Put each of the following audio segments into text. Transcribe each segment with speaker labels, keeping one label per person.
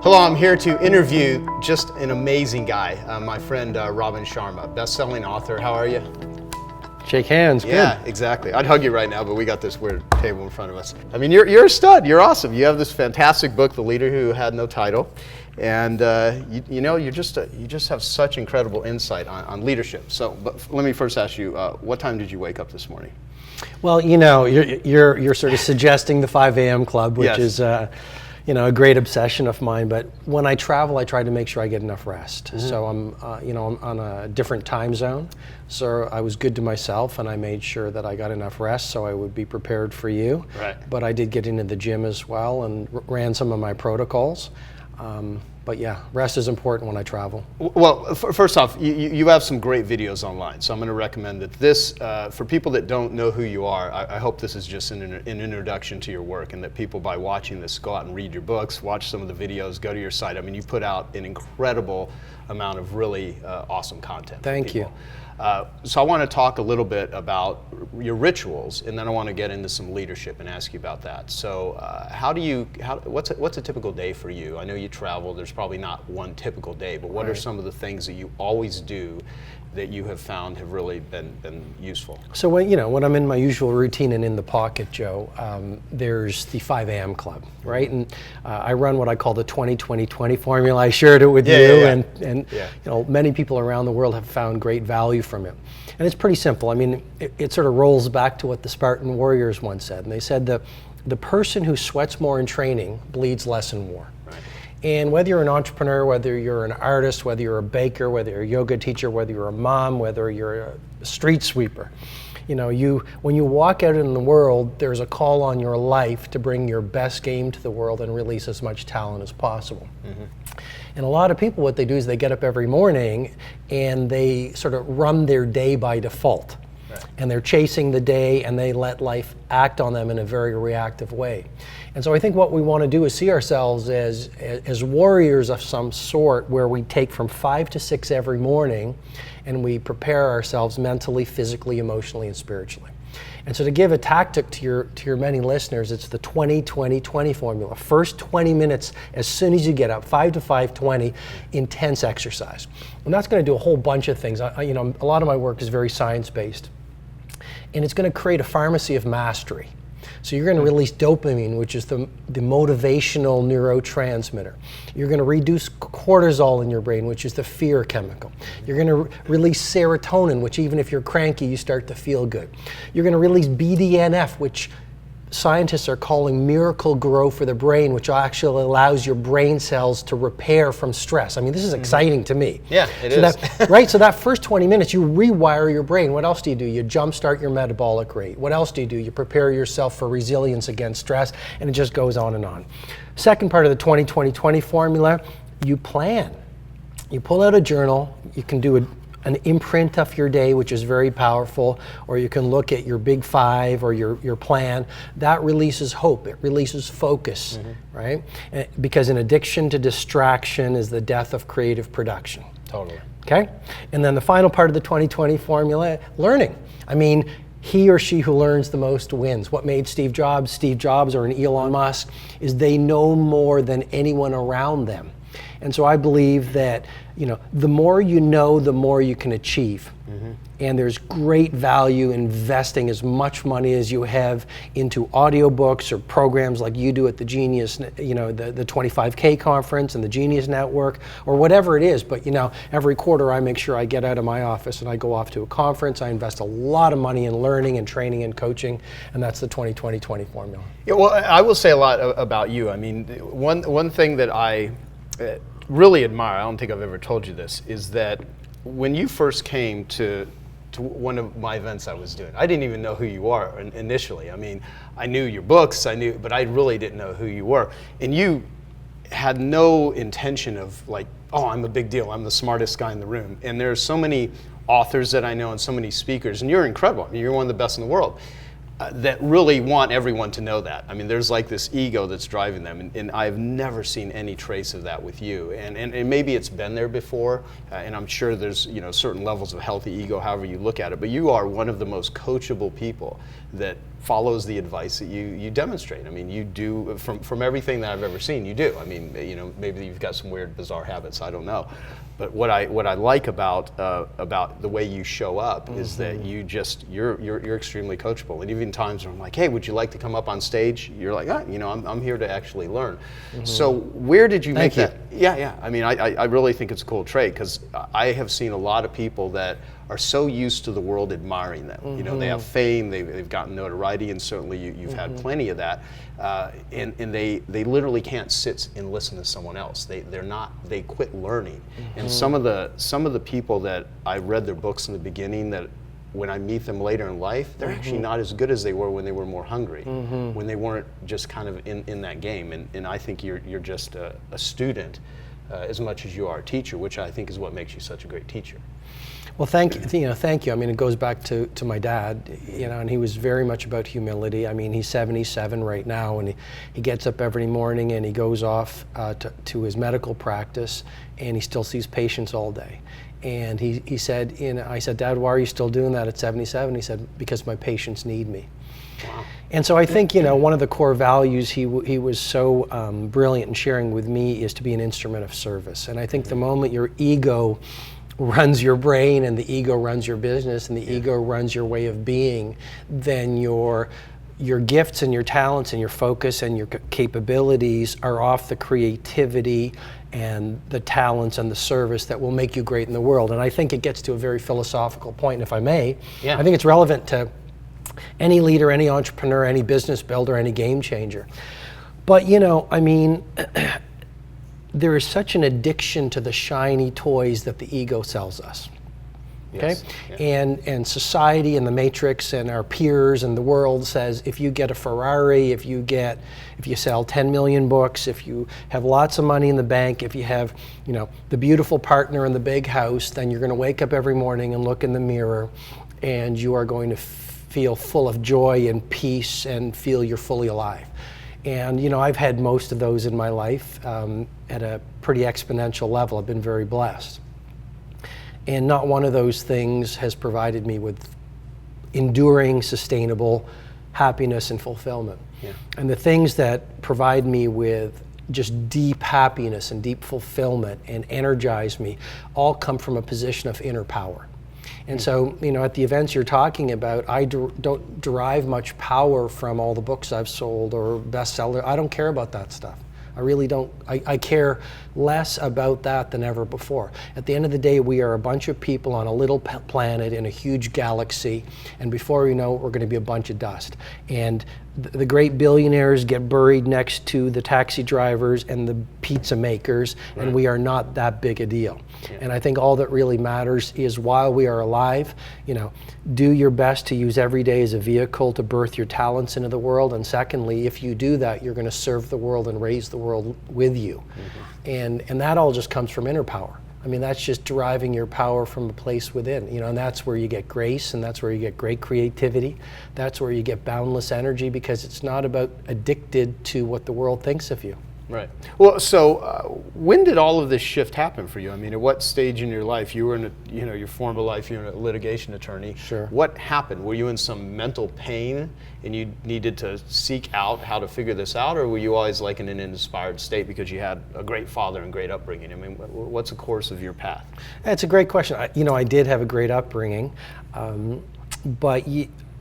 Speaker 1: Hello, I'm here to interview just an amazing guy, my friend Robin Sharma, best-selling author. How are you?
Speaker 2: Shake hands,
Speaker 1: Yeah,
Speaker 2: good.
Speaker 1: exactly. I'd hug you right now, but we got this weird table in front of us. I mean, you're a stud. You're awesome. You have this fantastic book, The Leader Who Had No Title, and you just have such incredible insight on leadership. So, but let me first ask you, what time did you wake up this morning?
Speaker 2: Well, you're sort of suggesting the 5 a.m. club, which
Speaker 1: Yes.
Speaker 2: is a great obsession of mine. But when I travel, I try to make sure I get enough rest.
Speaker 1: Mm-hmm.
Speaker 2: So I'm on a different time zone. So I was good to myself, and I made sure that I got enough rest so I would be prepared for you.
Speaker 1: Right.
Speaker 2: But I did get into the gym as well and ran some of my protocols. But yeah, rest is important when I travel.
Speaker 1: Well, first off, you have some great videos online, so I'm going to recommend that this, for people that don't know who you are, I hope this is just an introduction to your work, and that people, by watching this, go out and read your books, watch some of the videos, go to your site. I mean, you put out an incredible amount of really awesome content.
Speaker 2: Thank you.
Speaker 1: So I want to talk a little bit about your rituals, and then I want to get into some leadership and ask you about that. So what's a typical day for you? I know you travel, there's probably not one typical day, but what are some of the things that you always do that you have found have really been useful?
Speaker 2: So when I'm in my usual routine and in the pocket, Joe, there's the 5 a.m. club, right? And I run what I call the 20-20-20 formula. I shared it with you,
Speaker 1: yeah.
Speaker 2: and many people around the world have found great value from it. And it's pretty simple. I mean, it sort of rolls back to what the Spartan warriors once said, and they said that the person who sweats more in training bleeds less in war.
Speaker 1: Right.
Speaker 2: And whether you're an entrepreneur, whether you're an artist, whether you're a baker, whether you're a yoga teacher, whether you're a mom, whether you're a street sweeper, when you walk out in the world, there's a call on your life to bring your best game to the world and release as much talent as possible. Mm-hmm. And a lot of people, what they do is they get up every morning and they sort of run their day by default. Right. And they're chasing the day, and they let life act on them in a very reactive way. And so I think what we want to do is see ourselves as warriors of some sort, where we take from 5 to 6 every morning and we prepare ourselves mentally, physically, emotionally, and spiritually. And so to give a tactic to your many listeners, it's the 20-20-20 formula. First 20 minutes, as soon as you get up, 5 to 5:20, intense exercise. And that's going to do a whole bunch of things. A lot of my work is very science-based. And it's going to create a pharmacy of mastery. So you're going to release dopamine, which is the motivational neurotransmitter. You're going to reduce cortisol in your brain, which is the fear chemical. You're going to release serotonin, which even if you're cranky, you start to feel good. You're going to release BDNF, which scientists are calling miracle grow for the brain, which actually allows your brain cells to repair from stress. I mean, this is exciting to me.
Speaker 1: Yeah, it is.
Speaker 2: Right, so that first 20 minutes, you rewire your brain. What else do? You jumpstart your metabolic rate. What else do? You prepare yourself for resilience against stress, and it just goes on and on. Second part of the 20-20-20 formula, you plan. You pull out a journal, you can do an imprint of your day, which is very powerful, or you can look at your big 5 or your plan. That releases hope, it releases focus, right? Because an addiction to distraction is the death of creative production.
Speaker 1: Totally.
Speaker 2: Okay? And then the final part of the 20-20 formula, learning. I mean, he or she who learns the most wins. What made Steve Jobs, or an Elon Musk, is they know more than anyone around them. And so I believe that, the more you know, the more you can achieve. Mm-hmm. And there's great value investing as much money as you have into audiobooks or programs like you do at the Genius, the 25K conference and the Genius Network, or whatever it is. But, every quarter I make sure I get out of my office and I go off to a conference. I invest a lot of money in learning and training and coaching, and that's the 20-20-20 formula.
Speaker 1: Yeah, well, I will say a lot about you. I mean, one thing that I really admire, I don't think I've ever told you this, is that when you first came to one of my events I was doing, I didn't even know who you are initially. I mean, I knew your books, but I really didn't know who you were. And you had no intention of like, oh, I'm a big deal, I'm the smartest guy in the room. And there are so many authors that I know and so many speakers, and you're incredible. I mean, you're one of the best in the world. That really want everyone to know that. I mean, there's like this ego that's driving them, and I've never seen any trace of that with you. And maybe it's been there before, and I'm sure there's certain levels of healthy ego, however you look at it. But you are one of the most coachable people that follows the advice that you demonstrate. I mean, you do, from everything that I've ever seen, you do. I mean, you know, maybe you've got some weird, bizarre habits, I don't know. But what I like about the way you show up is that you're extremely coachable. And even times where I'm like, hey, would you like to come up on stage? You're like, you know, I'm here to actually learn. So where did you make that? Yeah. I mean, I really think it's a cool trait, because I have seen a lot of people that are so used to the world admiring them. You know, they have fame, they've gotten notoriety, and certainly you've had plenty of that. And they literally can't sit and listen to someone else. They quit learning. And some of the people that I read their books in the beginning, that when I meet them later in life, they're actually not as good as they were when they were more hungry, when they weren't just kind of in that game. And I think you're just a student as much as you are a teacher, which I think is what makes you such a great teacher.
Speaker 2: Well, thank you. I mean, it goes back to my dad, you know, and he was very much about humility. I mean, he's 77 right now, and he gets up every morning and he goes off to his medical practice, and he still sees patients all day. And he said, I said, Dad, why are you still doing that at 77? He said, because my patients need me. Wow. And so I think, you know, one of the core values he was so brilliant in sharing with me is to be an instrument of service. And I think the moment your ego runs your brain, and the ego runs your business, and the ego runs your way of being, then your gifts and your talents and your focus and your capabilities are off the creativity and the talents and the service that will make you great in the world. And I think it gets to a very philosophical point, and if I may. I think it's relevant to any leader, any entrepreneur, any business builder, any game changer. But, you know, I mean, there is such an addiction to the shiny toys that the ego sells us. Okay? And society and the matrix and our peers and the world says, if you get a Ferrari, if you sell 10 million books, if you have lots of money in the bank, if you have, you know, the beautiful partner in the big house, then you're going to wake up every morning and look in the mirror, and you are going to feel full of joy and peace and feel you're fully alive. And, you know, I've had most of those in my life at a pretty exponential level. I've been very blessed. And not one of those things has provided me with enduring, sustainable happiness and fulfillment. And the things that provide me with just deep happiness and deep fulfillment and energize me all come from a position of inner power. And so, you know, at the events you're talking about, I don't derive much power from all the books I've sold or bestseller. I don't care about that stuff. I really don't. I care less about that than ever before. At the end of the day, we are a bunch of people on a little planet in a huge galaxy, and before we know it, we're going to be a bunch of dust. And the great billionaires get buried next to the taxi drivers and the pizza makers, and we are not that big a deal. And I think all that really matters is, while we are alive, you know, do your best to use every day as a vehicle to birth your talents into the world. And secondly, if you do that, you're going to serve the world and raise the world with you. And that all just comes from inner power. I mean, that's just deriving your power from a place within, you know, and that's where you get grace, and that's where you get great creativity. That's where you get boundless energy, because it's not about addicted to what the world thinks of you.
Speaker 1: Right. Well, so when did all of this shift happen for you? I mean, at what stage in your life? You were in your former life, you were a litigation attorney.
Speaker 2: Sure.
Speaker 1: What happened? Were you in some mental pain and you needed to seek out how to figure this out, or were you always like in an inspired state because you had a great father and great upbringing? I mean, what's the course of your path?
Speaker 2: That's a great question. I did have a great upbringing, but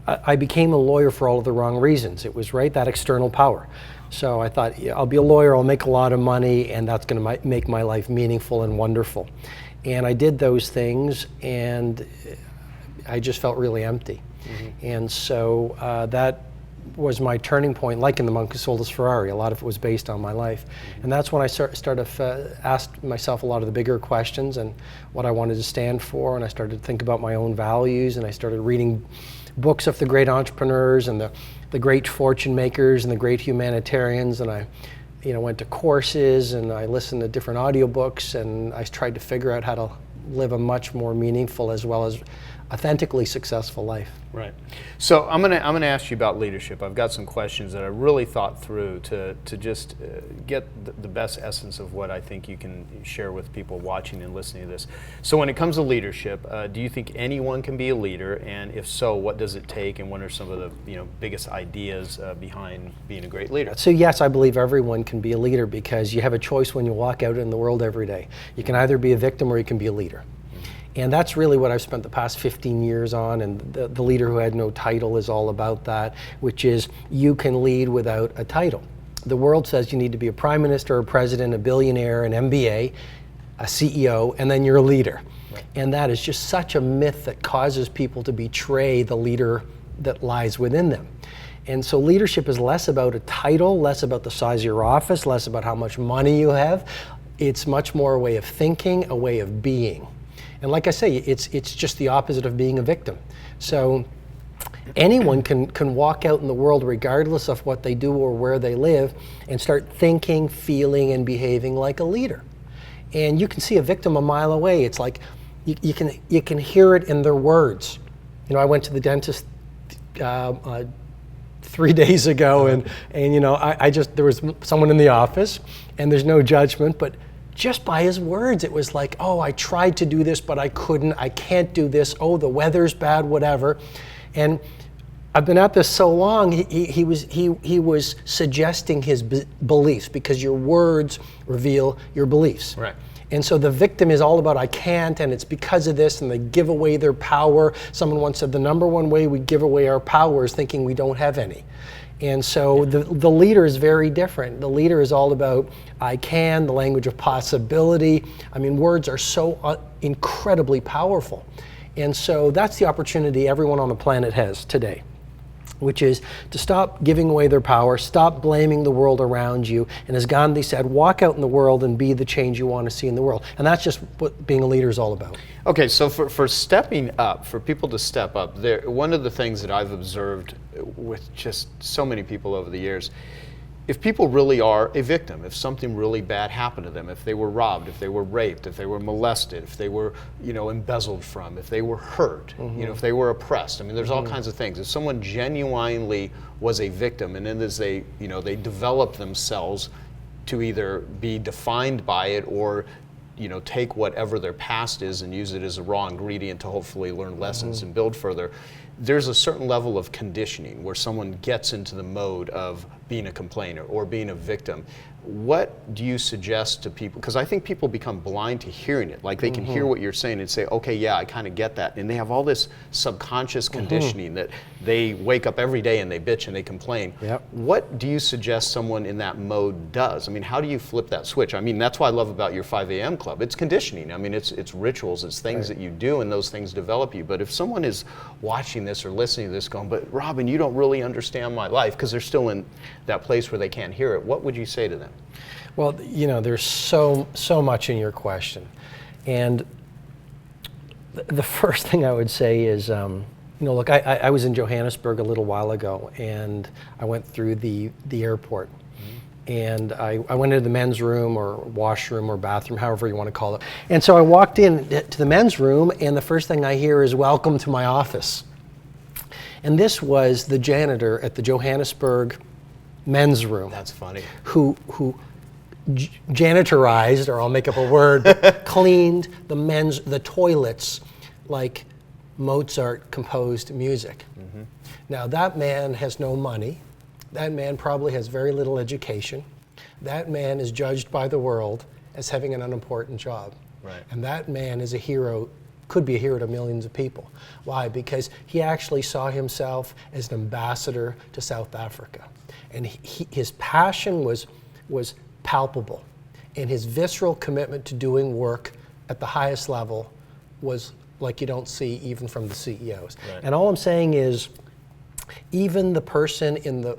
Speaker 2: I became a lawyer for all of the wrong reasons. It was that external power. So I thought, I'll be a lawyer, I'll make a lot of money, and that's going to make my life meaningful and wonderful. And I did those things, and I just felt really empty. And so that was my turning point, like in The Monk Who Sold His Ferrari. A lot of it was based on my life. And that's when I started asked myself a lot of the bigger questions and what I wanted to stand for, and I started to think about my own values, and I started reading books of the great entrepreneurs and the great fortune makers and the great humanitarians, and I went to courses and I listened to different audiobooks, and I tried to figure out how to live a much more meaningful as well as authentically successful life.
Speaker 1: Right. So I'm gonna ask you about leadership. I've got some questions that I really thought through to just get the best essence of what I think you can share with people watching and listening to this. So when it comes to leadership, do you think anyone can be a leader? And if so, what does it take? And what are some of the biggest ideas behind being a great leader?
Speaker 2: So yes, I believe everyone can be a leader because you have a choice when you walk out in the world every day. You can either be a victim or you can be a leader. And that's really what I've spent the past 15 years on, and the Leader Who Had No Title is all about that, which is you can lead without a title. The world says you need to be a prime minister, a president, a billionaire, an MBA, a CEO, and then you're a leader. Right. And that is just such a myth that causes people to betray the leader that lies within them. And so leadership is less about a title, less about the size of your office, less about how much money you have. It's much more a way of thinking, a way of being. And like I say, it's just the opposite of being a victim. So anyone can walk out in the world regardless of what they do or where they live and start thinking, feeling, and behaving like a leader. And you can see a victim a mile away. It's like you can hear it in their words. I went to the dentist 3 days ago, and there was someone in the office, and there's no judgment, but just by his words, it was like, oh, I tried to do this, but I couldn't. I can't do this. Oh, the weather's bad, whatever. And I've been at this so long. He was suggesting his beliefs, because your words reveal your beliefs.
Speaker 1: Right.
Speaker 2: And so the victim is all about I can't, and it's because of this, and they give away their power. Someone once said the number one way we give away our power is thinking we don't have any. And so the leader is very different. The leader is all about I can, the language of possibility. I mean, words are so incredibly powerful. And so that's the opportunity everyone on the planet has today, which is to stop giving away their power, stop blaming the world around you, and as Gandhi said, walk out in the world and be the change you want to see in the world. And that's just what being a leader is all about.
Speaker 1: Okay, so for stepping up, for people to step up, one of the things that I've observed with just so many people over the years, if people really are a victim, if something really bad happened to them, if they were robbed, if they were raped, if they were molested, if they were, embezzled from, if they were hurt, if they were oppressed, I mean, there's all kinds of things. If someone genuinely was a victim, and then as they develop themselves to either be defined by it or take whatever their past is and use it as a raw ingredient to hopefully learn lessons and build further, there's a certain level of conditioning where someone gets into the mode of being a complainer or being a victim. What do you suggest to people? Because I think people become blind to hearing it. Like they can hear what you're saying and say, okay, yeah, I kind of get that. And they have all this subconscious conditioning that they wake up every day and they bitch and they complain.
Speaker 2: Yep.
Speaker 1: What do you suggest someone in that mode does? I mean, how do you flip that switch? I mean, that's what I love about your 5 a.m. club. It's conditioning. I mean, it's rituals, it's things that you do, and those things develop you. But if someone is watching this or listening to this going, but Robin, you don't really understand my life, because they're still in that place where they can't hear it, what would you say to them?
Speaker 2: Well, there's so much in your question. And the first thing I would say is, look, I was in Johannesburg a little while ago, and I went through the airport. And I went into the men's room or washroom or bathroom, however you want to call it. And so I walked in to the men's room, and the first thing I hear is, welcome to my office. And this was the janitor at the Johannesburg men's room.
Speaker 1: That's funny.
Speaker 2: Who janitorized, or I'll make up a word, cleaned the toilets like Mozart composed music. Now that man has no money. That man probably has very little education. That man is judged by the world as having an unimportant job.
Speaker 1: Right.
Speaker 2: And that man is a hero, could be a hero to millions of people. Why? Because he actually saw himself as an ambassador to South Africa. And his passion was palpable. And his visceral commitment to doing work at the highest level was like you don't see even from the CEOs. Right. And all I'm saying is, even the person in the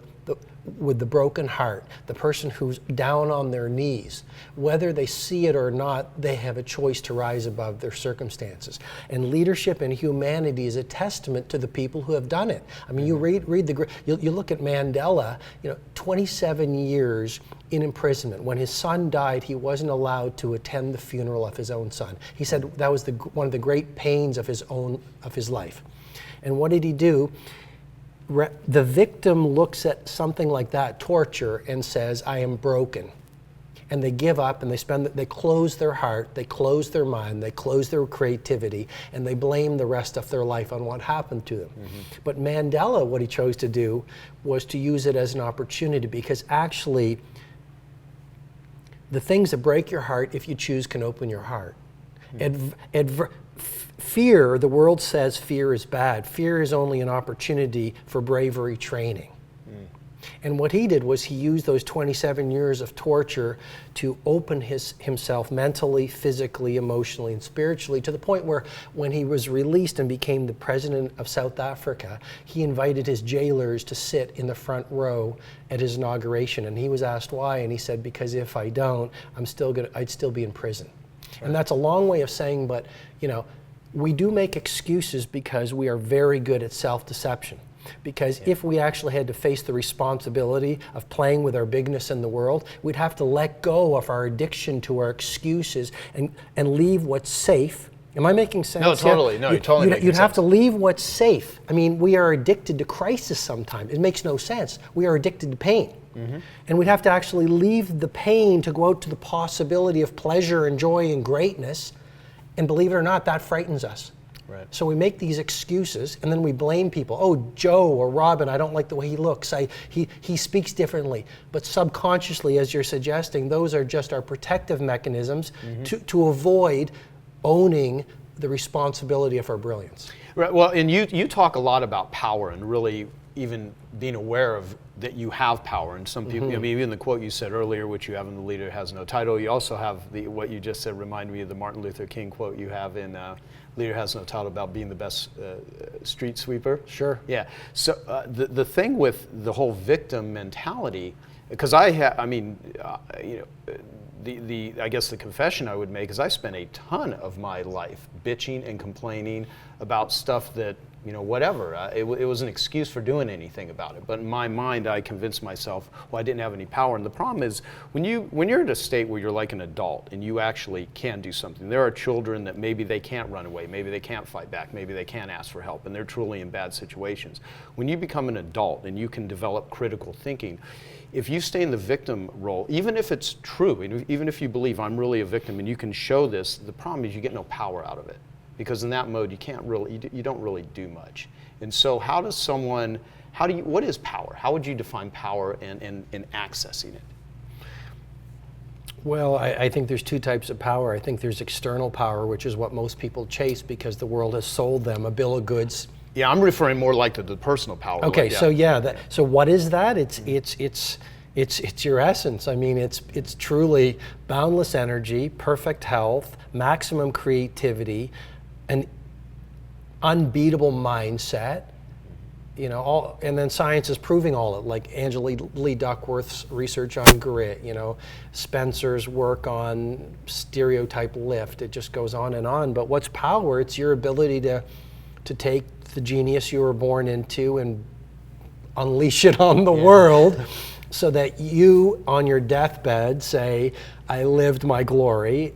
Speaker 2: with the broken heart, the person who's down on their knees, whether they see it or not, they have a choice to rise above their circumstances. And leadership and humanity is a testament to the people who have done it. I mean, you read you look at Mandela, 27 years in imprisonment. When his son died, he wasn't allowed to attend the funeral of his own son. He said that was one of the great pains of his life. And what did he do? The victim looks at something like that, torture, and says, I am broken. And they give up, and they close their heart, they close their mind, they close their creativity, and they blame the rest of their life on what happened to them. But Mandela, what he chose to do was to use it as an opportunity, because actually, the things that break your heart, if you choose, can open your heart. Fear, the world says fear is bad. Fear is only an opportunity for bravery training. And what he did was he used those 27 years of torture to open himself mentally, physically, emotionally, and spiritually, to the point where when he was released and became the president of South Africa, he invited his jailers to sit in the front row at his inauguration. And he was asked why, and he said, because if I don't, I'd still be in prison. Right. And that's a long way of saying, but we do make excuses because we are very good at self-deception. Because if we actually had to face the responsibility of playing with our bigness in the world, we'd have to let go of our addiction to our excuses and leave what's safe. Am I making sense?
Speaker 1: No, totally. No, you're totally making sense.
Speaker 2: You'd have to leave what's safe. I mean, we are addicted to crisis sometimes. It makes no sense. We are addicted to pain. And we'd have to actually leave the pain to go out to the possibility of pleasure and joy and greatness. And believe it or not, that frightens us.
Speaker 1: Right.
Speaker 2: So we make these excuses, and then we blame people. Oh, Joe or Robin, I don't like the way he looks. He speaks differently. But subconsciously, as you're suggesting, those are just our protective mechanisms to avoid owning the responsibility of our brilliance.
Speaker 1: Right. Well, and you talk a lot about power and really even being aware of that you have power. And some people, I mean, even the quote you said earlier, which you have in The Leader Has No Title, you also have what you just said reminded me of the Martin Luther King quote you have in Leader Has No Title about being the best street sweeper.
Speaker 2: Sure.
Speaker 1: Yeah. So the thing with the whole victim mentality, because I guess the confession I would make is I spent a ton of my life bitching and complaining about stuff that, whatever. It was an excuse for doing anything about it. But in my mind, I convinced myself, well, I didn't have any power. And the problem is, when you're in a state where you're like an adult and you actually can do something, there are children that maybe they can't run away, maybe they can't fight back, maybe they can't ask for help, and they're truly in bad situations. When you become an adult and you can develop critical thinking, if you stay in the victim role, even if it's true, even if you believe I'm really a victim and you can show this, the problem is you get no power out of it. Because in that mode, you don't really do much. And so what is power? How would you define power and accessing it?
Speaker 2: Well, I think there's two types of power. I think there's external power, which is what most people chase because the world has sold them a bill of goods.
Speaker 1: Yeah, I'm referring more like to the personal power.
Speaker 2: Okay, so what is that? It's your essence. I mean, it's truly boundless energy, perfect health, maximum creativity, an unbeatable mindset, and then science is proving all it, like Angela Lee Duckworth's research on grit, Spencer's work on stereotype lift. It just goes on and on. But what's power? It's your ability to take the genius you were born into and unleash it on the world, so that you, on your deathbed, say, I lived my glory.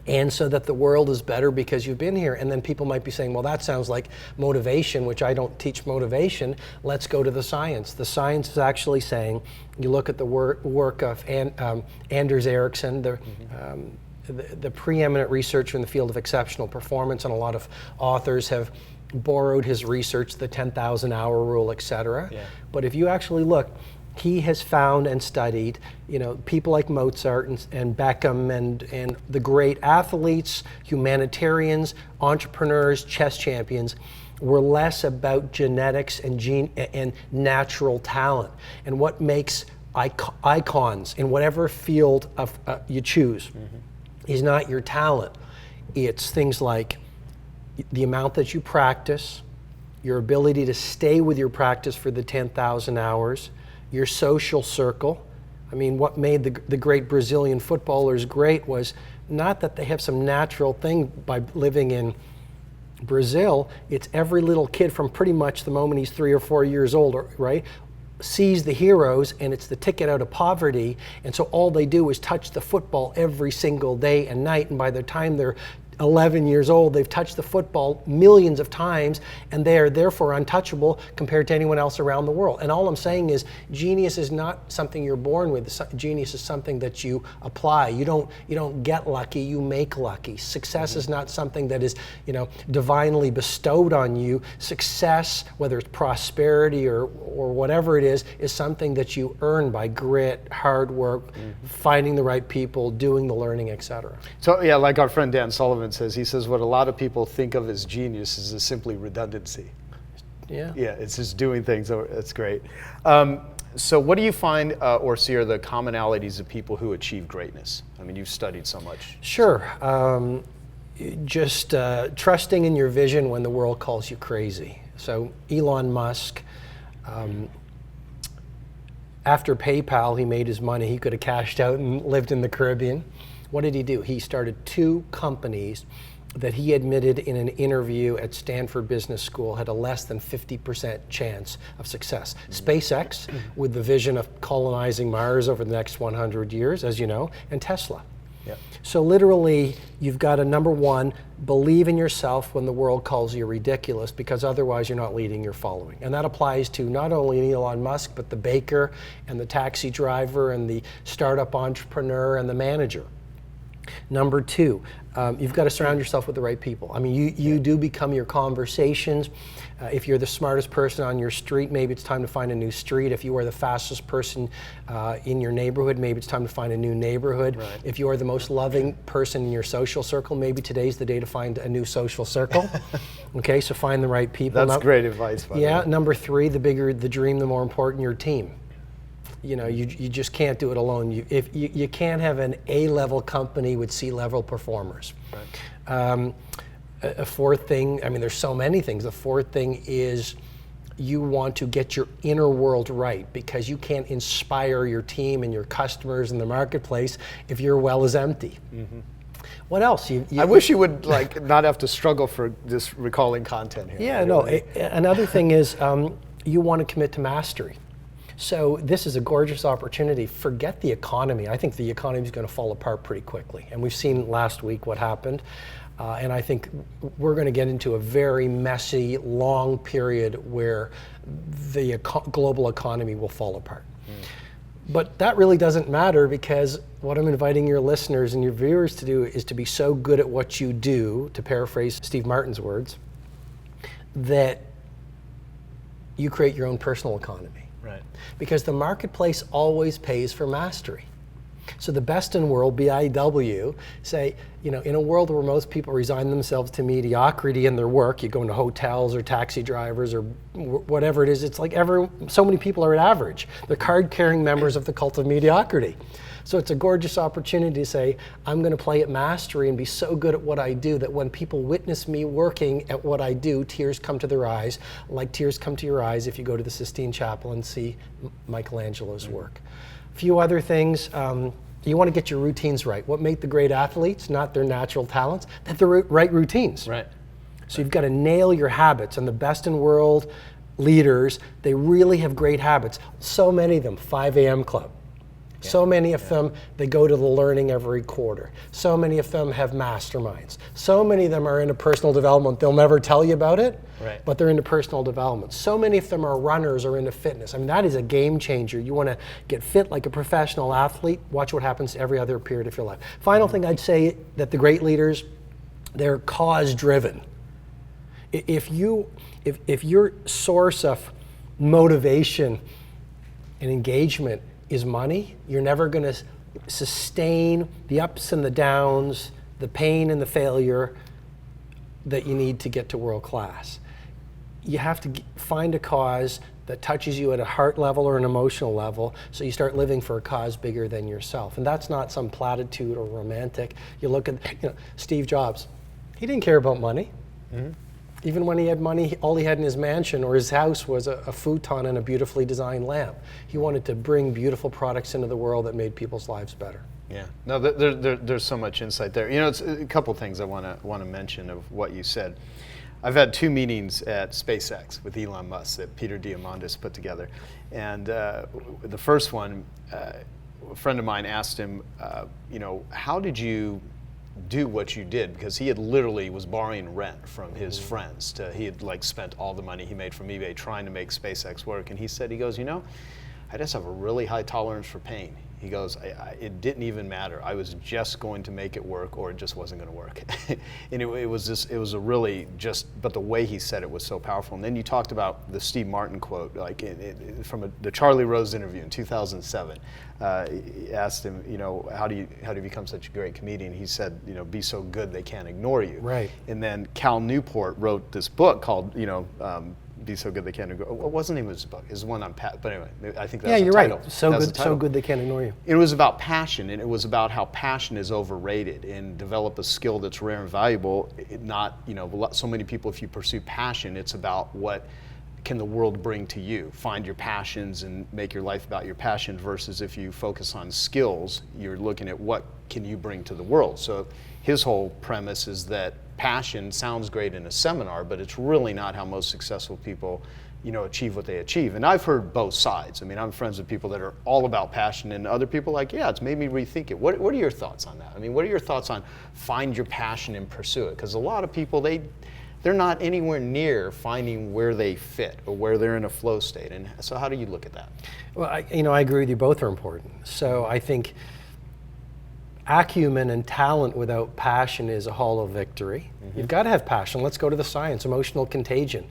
Speaker 2: And so that the world is better because you've been here. And then people might be saying, well, that sounds like motivation, which I don't teach motivation. Let's go to the science. The science is actually saying, you look at the work of Anders Ericsson, the preeminent researcher in the field of exceptional performance, and a lot of authors have borrowed his research, the 10,000-hour rule, et cetera. Yeah. But if you actually look, he has found and studied, people like Mozart and Beckham and the great athletes, humanitarians, entrepreneurs, chess champions were less about genetics and natural talent. And what makes icons in whatever field of you choose is not your talent. It's things like the amount that you practice, your ability to stay with your practice for the 10,000 hours, your social circle. I mean, what made the great Brazilian footballers great was not that they have some natural thing by living in Brazil. It's every little kid from pretty much the moment he's 3 or 4 years old, right, sees the heroes, and it's the ticket out of poverty. And so all they do is touch the football every single day and night. And by the time they're 11 years old, they've touched the football millions of times, and they are therefore untouchable compared to anyone else around the world. And all I'm saying is, genius is not something you're born with. Genius is something that you apply. You don't get lucky, you make lucky. Success is not something that is, divinely bestowed on you. Success, whether it's prosperity or whatever it is something that you earn by grit, hard work, finding the right people, doing the learning, etc.
Speaker 1: So yeah, like our friend Dan Sullivan says, he says what a lot of people think of as genius is simply redundancy.
Speaker 2: Yeah.
Speaker 1: Yeah, it's just doing things. That's great. So what do you find or see are the commonalities of people who achieve greatness? I mean, you've studied so much.
Speaker 2: Sure. Just trusting in your vision when the world calls you crazy. So Elon Musk, after PayPal, he made his money. He could have cashed out and lived in the Caribbean. What did he do? He started 2 companies that he admitted in an interview at Stanford Business School had a less than 50% chance of success. SpaceX, with the vision of colonizing Mars over the next 100 years, as you know, and Tesla.
Speaker 1: Yep.
Speaker 2: So literally, you've got to, number one, believe in yourself when the world calls you ridiculous, because otherwise you're not leading, you're following. And that applies to not only Elon Musk, but the baker and the taxi driver and the startup entrepreneur and the manager. Number 2, you've got to surround yourself with the right people. I mean, you do become your conversations. If you're the smartest person on your street, maybe it's time to find a new street. If you are the fastest person in your neighborhood, maybe it's time to find a new neighborhood.
Speaker 1: Right.
Speaker 2: If you are the most loving person in your social circle, maybe today's the day to find a new social circle. Okay, so find the right people.
Speaker 1: That's great advice, by the way.
Speaker 2: Yeah, number 3, the bigger the dream, the more important your team. You just can't do it alone. You can't have an A-level company with C-level performers. Right. A 4th thing, I mean, there's so many things. The 4th thing is you want to get your inner world right, because you can't inspire your team and your customers in the marketplace if your well is empty. Mm-hmm. What else?
Speaker 1: I wish you would not have to struggle for just recalling content here.
Speaker 2: Yeah, no. Another thing is you want to commit to mastery. So this is a gorgeous opportunity. Forget the economy. I think the economy is going to fall apart pretty quickly. And we've seen last week what happened. And I think we're going to get into a very messy, long period where the global economy will fall apart. But that really doesn't matter, because what I'm inviting your listeners and your viewers to do is to be so good at what you do, to paraphrase Steve Martin's words, that you create your own personal economy.
Speaker 1: Right.
Speaker 2: Because the marketplace always pays for mastery. So the best in world, BIW, say, in a world where most people resign themselves to mediocrity in their work, you go into hotels or taxi drivers or whatever it is, it's like so many people are at average. They're card-carrying members of the cult of mediocrity. So it's a gorgeous opportunity to say, I'm going to play at mastery and be so good at what I do that when people witness me working at what I do, tears come to their eyes, like tears come to your eyes if you go to the Sistine Chapel and see Michelangelo's work. A few other things. You want to get your routines right. What make the great athletes? Not their natural talents, that the right routines.
Speaker 1: Right.
Speaker 2: So you've got to nail your habits. And the best in world leaders, they really have great habits. So many of them, 5 a.m. club. So many of them, they go to the learning every quarter. So many of them have masterminds. So many of them are into personal development. They'll never tell you about it,
Speaker 1: right,
Speaker 2: but they're into personal development. So many of them are runners or into fitness. I mean, that is a game changer. You want to get fit like a professional athlete, watch what happens every other period of your life. Final thing I'd say, that the great leaders, they're cause-driven. If your source of motivation and engagement is money, you're never going to sustain the ups and the downs, the pain and the failure that you need to get to world class. You have to find a cause that touches you at a heart level or an emotional level, so you start living for a cause bigger than yourself. And that's not some platitude or romantic. You look at Steve Jobs. He didn't care about money. Mm-hmm. Even when he had money, all he had in his mansion or his house was a futon and a beautifully designed lamp. He wanted to bring beautiful products into the world that made people's lives better.
Speaker 1: Yeah, no, there's so much insight there. You know, it's a couple things I want to mention of what you said. I've had 2 meetings at SpaceX with Elon Musk that Peter Diamandis put together, and the first one, a friend of mine asked him, you know, how did you do what you did? Because he had literally was borrowing rent from his friends. He had like spent all the money he made from eBay trying to make SpaceX work, and he goes, you know, I just have a really high tolerance for pain. He goes, it didn't even matter. I was just going to make it work, or it just wasn't going to work. And it was a really just, but the way he said it was so powerful. And then you talked about the Steve Martin quote, like from the Charlie Rose interview in 2007. He asked him, you know, how do you become such a great comedian? He said, you know, be so good they can't ignore you.
Speaker 2: Right.
Speaker 1: And then Cal Newport wrote this book called, you know, Be So Good They Can't Ignore. What was the name of his book? It's one on Pat. But anyway, I think that's
Speaker 2: yeah, you're
Speaker 1: the title.
Speaker 2: right. So good they can't ignore you.
Speaker 1: It was about passion, and it was about how passion is overrated, and develop a skill that's rare and valuable. Not, you know, so many people, if you pursue passion, it's about what can the world bring to you. Find your passions and make your life about your passion, versus if you focus on skills, you're looking at what can you bring to the world. So his whole premise is that passion sounds great in a seminar, but it's really not how most successful people, you know, achieve what they achieve. And I've heard both sides. I mean, I'm friends with people that are all about passion, and other people like, yeah, it's made me rethink it. What are your thoughts on that? I mean, what are your thoughts on find your passion and pursue it? Because a lot of people, they're not anywhere near finding where they fit or where they're in a flow state. And so how do you look at that?
Speaker 2: Well, I agree with you. Both are important. So I think acumen and talent without passion is a hollow victory. You've got to have passion. Let's go to the science, emotional contagion.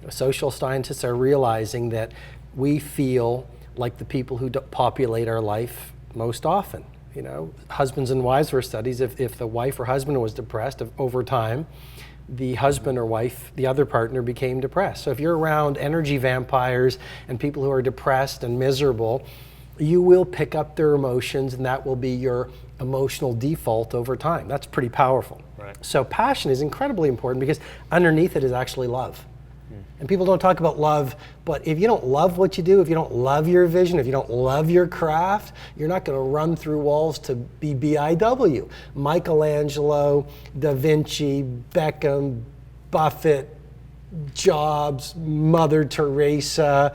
Speaker 2: You know, social scientists are realizing that we feel like the people who populate our life most often. You know, husbands and wives were studies. If the wife or husband was depressed, over time, the husband or wife, the other partner, became depressed. So if you're around energy vampires and people who are depressed and miserable, you will pick up their emotions, and that will be your emotional default over time. That's pretty powerful.
Speaker 1: Right.
Speaker 2: So passion is incredibly important, because underneath it is actually love. And people don't talk about love, but if you don't love what you do, if you don't love your vision, if you don't love your craft, you're not going to run through walls to be BIW. Michelangelo, Da Vinci, Beckham, Buffett, Jobs, Mother Teresa,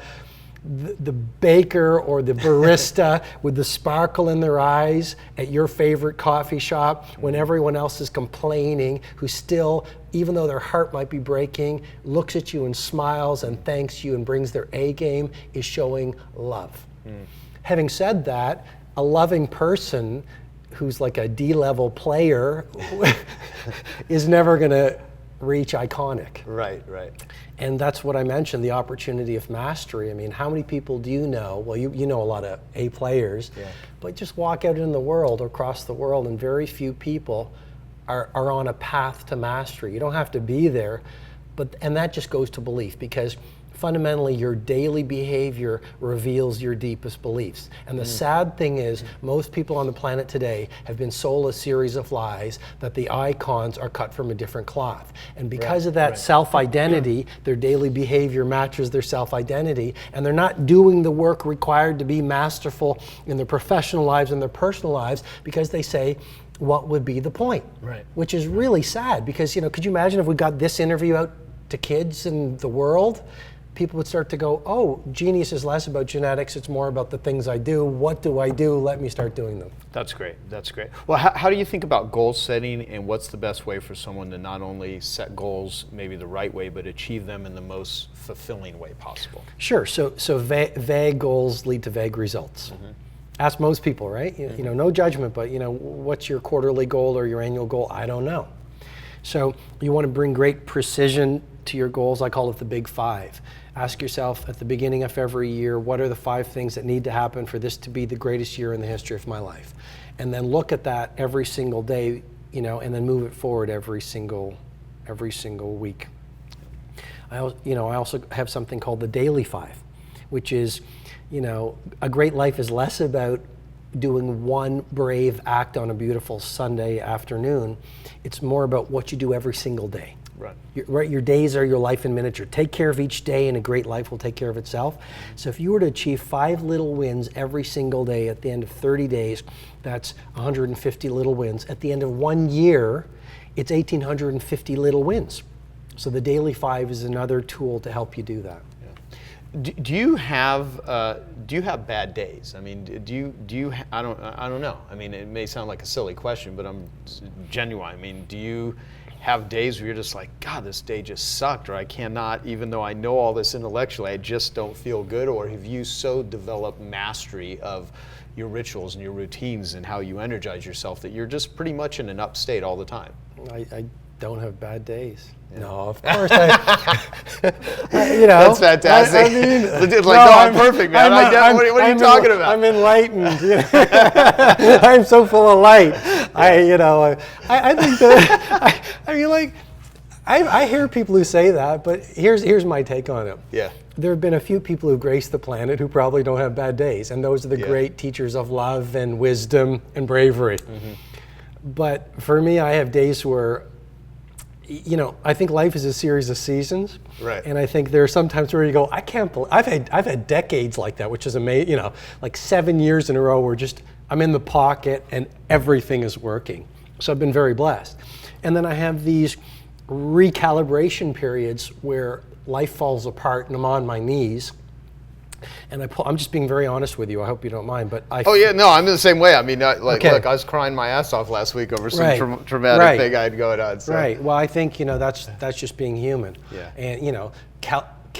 Speaker 2: the baker or the barista with the sparkle in their eyes at your favorite coffee shop when everyone else is complaining, who still, even though their heart might be breaking, looks at you and smiles and thanks you and brings their A game, is showing love. Having said that, a loving person who's like a D-level player is never going to reach iconic.
Speaker 1: Right, right.
Speaker 2: And that's what I mentioned, the opportunity of mastery. I mean, how many people do you know? Well, you know a lot of A players, but just walk out in the world, across the world, and very few people are on a path to mastery. You don't have to be there, and that just goes to belief, because fundamentally your daily behavior reveals your deepest beliefs. And the sad thing is, most people on the planet today have been sold a series of lies that the icons are cut from a different cloth. And because of that self-identity, their daily behavior matches their self-identity, and they're not doing the work required to be masterful in their professional lives and their personal lives, because they say, what would be the point?
Speaker 1: Right.
Speaker 2: Which is really sad, because, you know, could you imagine if we got this interview out to kids in the world? People would start to go, oh, genius is less about genetics, it's more about the things I do. What do I do? Let me start doing them.
Speaker 1: That's great, that's great. Well, how do you think about goal setting, and what's the best way for someone to not only set goals maybe the right way, but achieve them in the most fulfilling way possible?
Speaker 2: Sure, so vague goals lead to vague results. Ask most people, right? You know, no judgment, but you know, what's your quarterly goal or your annual goal? I don't know. So you want to bring great precision to your goals. I call it the big 5. Ask yourself at the beginning of every year, what are the 5 things that need to happen for this to be the greatest year in the history of my life? And then look at that every single day, you know, and then move it forward every single week. I also have something called the daily 5, which is, you know, a great life is less about doing one brave act on a beautiful Sunday afternoon. It's more about what you do every single day.
Speaker 1: Right.
Speaker 2: Your days are your life in miniature. Take care of each day, and a great life will take care of itself. So if you were to achieve 5 little wins every single day at the end of 30 days, that's 150 little wins. At the end of 1 year, it's 1,850 little wins. So the Daily 5 is another tool to help you do that.
Speaker 1: Do you have bad days? I mean, I don't know. I mean, it may sound like a silly question, but I'm genuine. I mean, do you have days where you're just like, God, this day just sucked, or I cannot, even though I know all this intellectually, I just don't feel good? Or have you so developed mastery of your rituals and your routines and how you energize yourself that you're just pretty much in an up state all the time?
Speaker 2: I don't have bad days.
Speaker 1: Yeah.
Speaker 2: No, of course you know.
Speaker 1: That's fantastic.
Speaker 2: I mean,
Speaker 1: I'm perfect, man. What are you talking about?
Speaker 2: I'm enlightened. You know? I'm so full of light. I think that I hear people who say that, but here's my take on it.
Speaker 1: Yeah.
Speaker 2: There have been a few people who graced the planet who probably don't have bad days, and those are the great teachers of love and wisdom and bravery. Mm-hmm. But for me, I have days where, you know, I think life is a series of seasons,
Speaker 1: right?
Speaker 2: And I think there are some times where you go, I can't believe I've had decades like that, which is amazing. You know, like 7 years in a row where I'm in the pocket and everything is working. So I've been very blessed. And then I have these recalibration periods where life falls apart and I'm on my knees. And I'm just being very honest with you. I hope you don't mind, but
Speaker 1: Oh yeah, no, I'm the same way. I mean, look, I was crying my ass off last week over some traumatic thing I had going on. So.
Speaker 2: Right. Well, I think that's just being human.
Speaker 1: Yeah.
Speaker 2: And you know,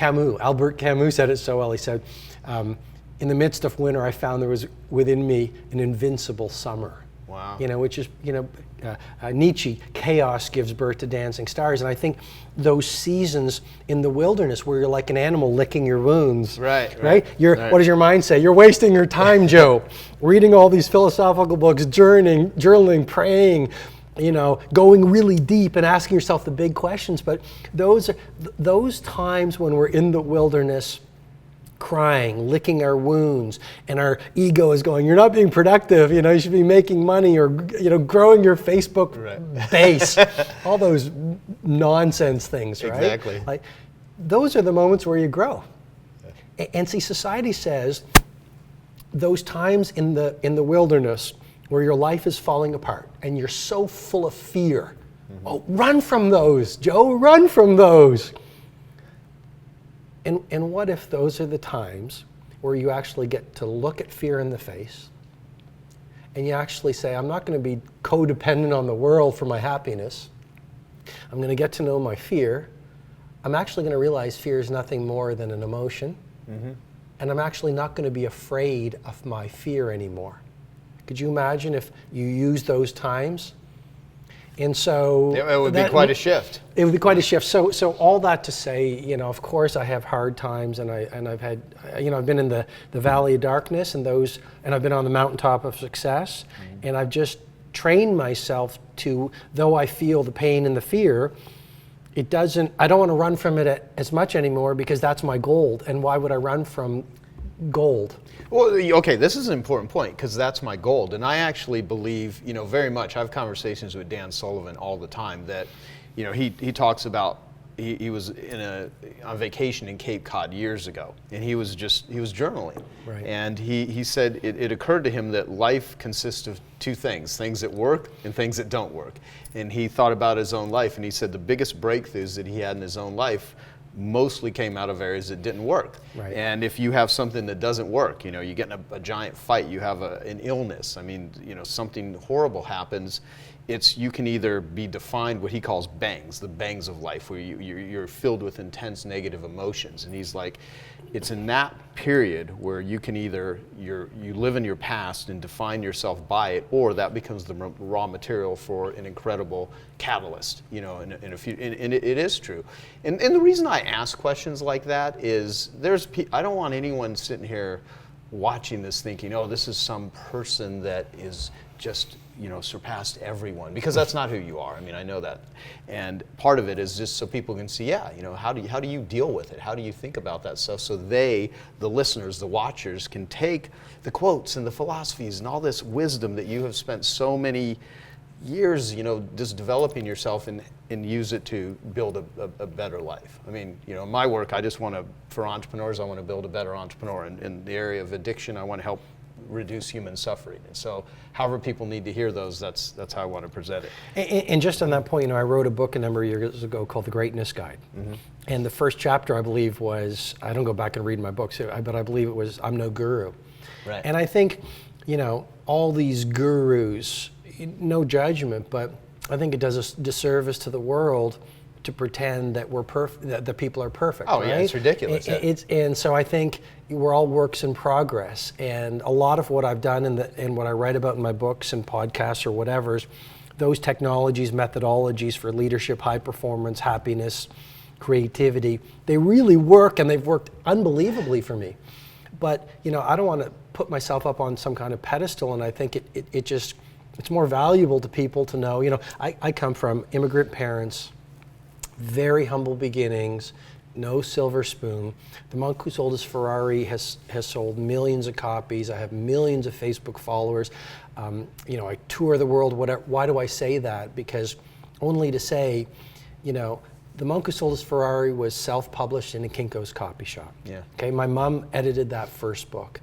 Speaker 2: Albert Camus said it so well. He said, "In the midst of winter, I found there was within me an invincible summer."
Speaker 1: Wow.
Speaker 2: You know, which is, you know, Nietzsche, chaos gives birth to dancing stars. And I think those seasons in the wilderness where you're like an animal licking your wounds. Right. What does your mind say? You're wasting your time, Joe, reading all these philosophical books, journaling, praying, you know, going really deep and asking yourself the big questions. But those times when we're in the wilderness, crying, licking our wounds, and our ego is going, you're not being productive, you know, you should be making money, or, you know, growing your Facebook base, all those nonsense things, right?
Speaker 1: Exactly.
Speaker 2: Like, those are the moments where you grow. And see, society says those times in the wilderness where your life is falling apart and you're so full of fear, oh, run from those, Joe, run from those. And what if those are the times where you actually get to look at fear in the face and you actually say, I'm not going to be codependent on the world for my happiness. I'm going to get to know my fear. I'm actually going to realize fear is nothing more than an emotion. Mm-hmm. And I'm actually not going to be afraid of my fear anymore. Could you imagine if you use those times? And so
Speaker 1: it would be quite a shift.
Speaker 2: It would be quite a shift. So all that to say, you know, of course I have hard times, and I've had, you know, I've been in the valley of darkness, and I've been on the mountaintop of success, and I've just trained myself to, though I feel the pain and the fear, I don't want to run from it as much anymore, because that's my gold. And why would I run from gold?
Speaker 1: Well, okay, this is an important point, because that's my gold. And I actually believe, you know, very much, I have conversations with Dan Sullivan all the time that, you know, he talks about, he was on vacation in Cape Cod years ago, and he was journaling. Right. And he said it occurred to him that life consists of two things that work and things that don't work. And he thought about his own life, and he said the biggest breakthroughs that he had in his own life mostly came out of areas that didn't work. Right. And if you have something that doesn't work, you know, you get in a giant fight, you have an illness, I mean, you know, something horrible happens, you can either be defined what he calls bangs, the bangs of life, where you're filled with intense negative emotions. And he's like, it's in that period where you can either, you live in your past and define yourself by it, or that becomes the raw material for an incredible catalyst, you know, and it is true. And the reason I ask questions like that is I don't want anyone sitting here watching this thinking, oh, this is some person that is just, you know, surpassed everyone, because that's not who you are. I mean, I know that. And part of it is just so people can see, yeah, you know, how do you deal with it? How do you think about that stuff? So the listeners, the watchers, can take the quotes and the philosophies and all this wisdom that you have spent so many years, just developing yourself and use it to build a better life. I mean, my work, for entrepreneurs, I want to build a better entrepreneur. In the area of addiction, I want to help reduce human suffering. And so however people need to hear those, that's how I want to present it.
Speaker 2: And just on that point, I wrote a book a number of years ago called The Greatness Guide. Mm-hmm. And the first chapter, I believe, was, I don't go back and read my books, but I believe it was, I'm no guru.
Speaker 1: Right.
Speaker 2: And I think, all these gurus, no judgment, but I think it does a disservice to the world to pretend that that the people are perfect.
Speaker 1: Oh,
Speaker 2: right?
Speaker 1: Yeah, it's ridiculous.
Speaker 2: And so I think we're all works in progress. And a lot of what I've done and what I write about in my books and podcasts or whatever is those technologies, methodologies for leadership, high performance, happiness, creativity, they really work, and they've worked unbelievably for me. But, I don't want to put myself up on some kind of pedestal, and I think it's more valuable to people to know, I come from immigrant parents, very humble beginnings, no silver spoon. The Monk Who Sold His Ferrari has sold millions of copies. I have millions of Facebook followers. I tour the world. Why do I say that? Because only to say, The Monk Who Sold His Ferrari was self-published in a Kinko's copy shop.
Speaker 1: Yeah.
Speaker 2: Okay, my mom edited that first book.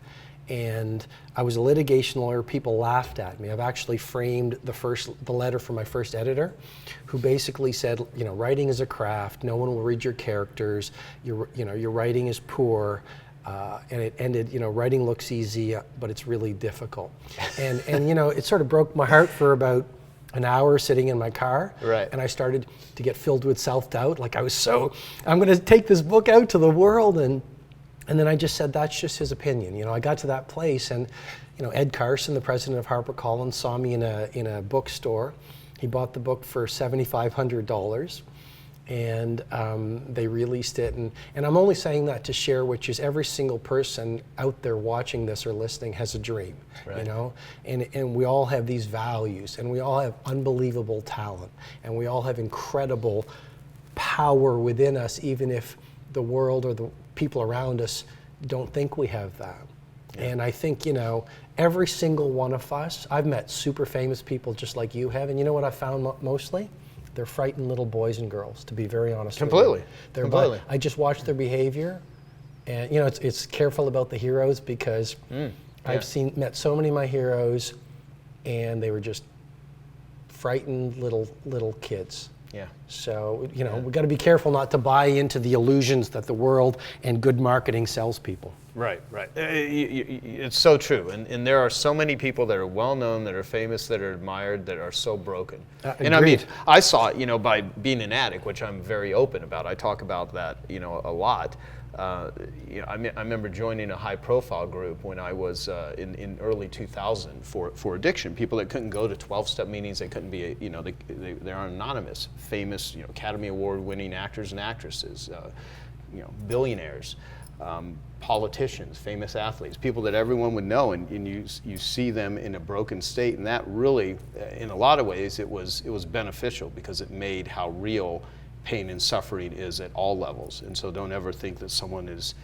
Speaker 2: And I was a litigation lawyer. People laughed at me. I've actually framed the letter from my first editor, who basically said, writing is a craft. No one will read your characters. Your writing is poor. And it ended, writing looks easy, but it's really difficult. And it sort of broke my heart for about an hour sitting in my car.
Speaker 1: Right.
Speaker 2: And I started to get filled with self-doubt. Like I'm going to take this book out to the world. And then I just said, that's just his opinion. I got to that place, and Ed Carson, the president of HarperCollins, saw me in a bookstore. He bought the book for $7,500, and they released it. And I'm only saying that to share, which is every single person out there watching this or listening has a dream,
Speaker 1: right.
Speaker 2: And we all have these values, and we all have unbelievable talent, and we all have incredible power within us, even if the world or the people around us don't think we have that. Yeah. And I think, every single one of us, I've met super famous people just like you have, and you know what I found mostly? They're frightened little boys and girls, to be very honest
Speaker 1: Completely.
Speaker 2: with you.
Speaker 1: Completely.
Speaker 2: I just watch their behavior, and it's careful about the heroes, because I've met so many of my heroes, and they were just frightened little kids.
Speaker 1: Yeah.
Speaker 2: So, we've got to be careful not to buy into the illusions that the world and good marketing sells people.
Speaker 1: Right. It's so true. And there are so many people that are well-known, that are famous, that are admired, that are so broken. And I mean, I saw it, by being an addict, which I'm very open about. I talk about that, a lot. I remember joining a high-profile group when I was in early 2000 for addiction. People that couldn't go to 12-step meetings, they couldn't be, they are anonymous. Famous, Academy Award-winning actors and actresses, billionaires, politicians, famous athletes, people that everyone would know, and you see them in a broken state, and that really, in a lot of ways, it was beneficial, because it made how real pain and suffering is at all levels. And so don't ever think that someone is,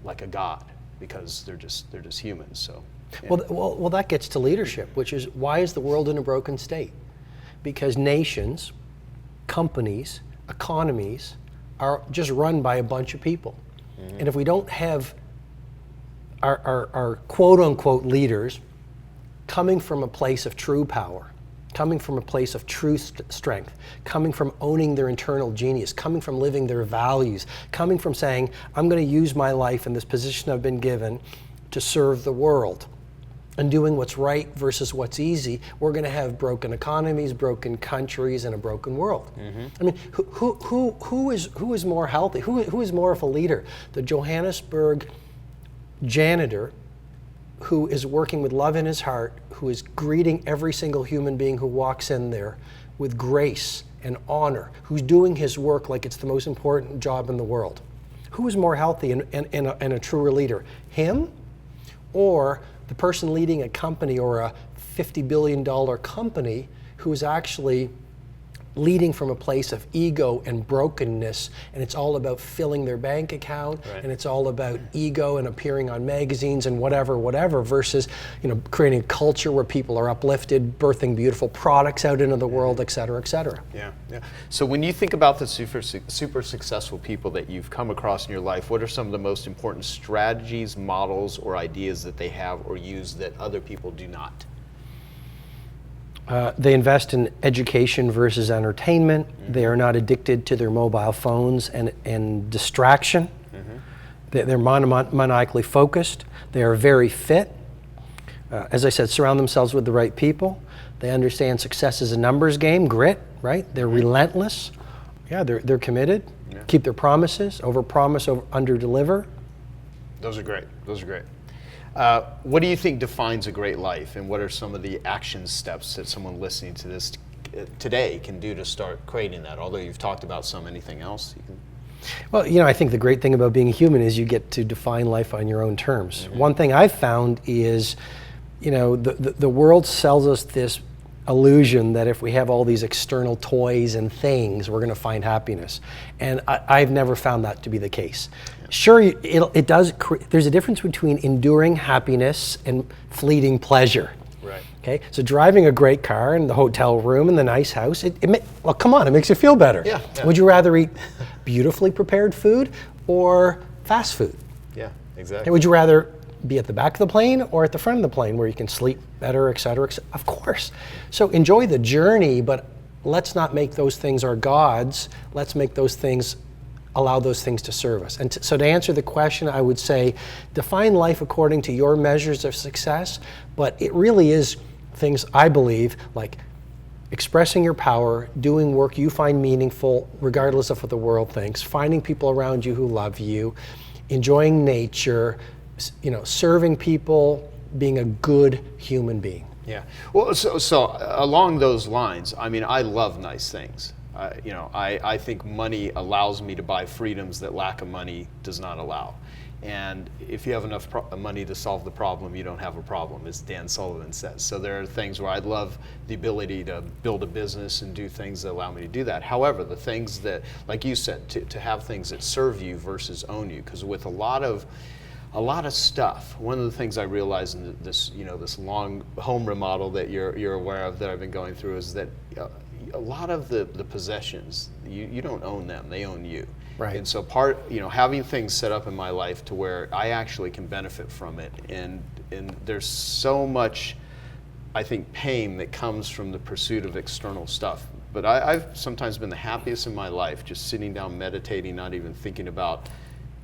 Speaker 1: like a god, because they're just humans. So yeah.
Speaker 2: Well, that gets to leadership, which is, why is the world in a broken state? Because nations, companies, economies are just run by a bunch of people. Mm-hmm. And if we don't have our quote unquote leaders coming from a place of true power, coming from a place of true strength, coming from owning their internal genius, coming from living their values, coming from saying, I'm going to use my life in this position I've been given to serve the world, and doing what's right versus what's easy, we're going to have broken economies, broken countries, and a broken world. Mm-hmm. I mean, who is more healthy? Who is more of a leader? The Johannesburg janitor, who is working with love in his heart, who is greeting every single human being who walks in there with grace and honor, who's doing his work like it's the most important job in the world. Who is more healthy and a truer leader? Him, or the person leading a company or a $50 billion company who is actually leading from a place of ego and brokenness, and it's all about filling their bank account,
Speaker 1: Right.
Speaker 2: and it's all about ego and appearing on magazines and whatever, versus, creating a culture where people are uplifted, birthing beautiful products out into the world, et cetera, et cetera.
Speaker 1: Yeah, yeah. So when you think about the super successful people that you've come across in your life, what are some of the most important strategies, models, or ideas that they have or use that other people do not?
Speaker 2: They invest in education versus entertainment. They are not addicted to their mobile phones and distraction. They're maniacally focused. They are very fit. As I said, surround themselves with the right people. They understand success is a numbers game, grit, right? They're relentless. Yeah, they're committed.
Speaker 1: Yeah.
Speaker 2: Keep their promises, overpromise, under-deliver.
Speaker 1: Those are great. Those are great. What do you think defines a great life, and what are some of the action steps that someone listening to this today can do to start creating that? Although you've talked about some, anything else?
Speaker 2: Well, I think the great thing about being a human is you get to define life on your own terms. One thing I've found is, the world sells us this illusion that if we have all these external toys and things, we're going to find happiness. And I've never found that to be the case. Sure, it does. There's a difference between enduring happiness and fleeting pleasure.
Speaker 1: Right.
Speaker 2: Okay. So driving a great car and the hotel room and the nice house, well, come on, it makes you feel better.
Speaker 1: Yeah, yeah.
Speaker 2: Would you rather eat beautifully prepared food or fast food?
Speaker 1: Yeah, exactly.
Speaker 2: And would you rather be at the back of the plane or at the front of the plane where you can sleep better, et cetera, et cetera? Of course. So enjoy the journey, but let's not make those things our gods. Let's make those things, allow those things to serve us. And so to answer the question, I would say define life according to your measures of success, but it really is things, I believe, like expressing your power, doing work you find meaningful regardless of what the world thinks, finding people around you who love you, enjoying nature, serving people, being a good human being.
Speaker 1: Yeah. Well, so along those lines, I mean, I love nice things. I think money allows me to buy freedoms that lack of money does not allow. And if you have enough money to solve the problem, you don't have a problem, as Dan Sullivan says. So there are things where I'd love the ability to build a business and do things that allow me to do that. However, the things that, like you said, to have things that serve you versus own you, because with a lot of stuff. One of the things I realized in this long home remodel that you're aware of that I've been going through is that a lot of the possessions, you don't own them, they own you.
Speaker 2: Right.
Speaker 1: And so having things set up in my life to where I actually can benefit from it, and there's so much, I think, pain that comes from the pursuit of external stuff. But I've sometimes been the happiest in my life just sitting down, meditating, not even thinking about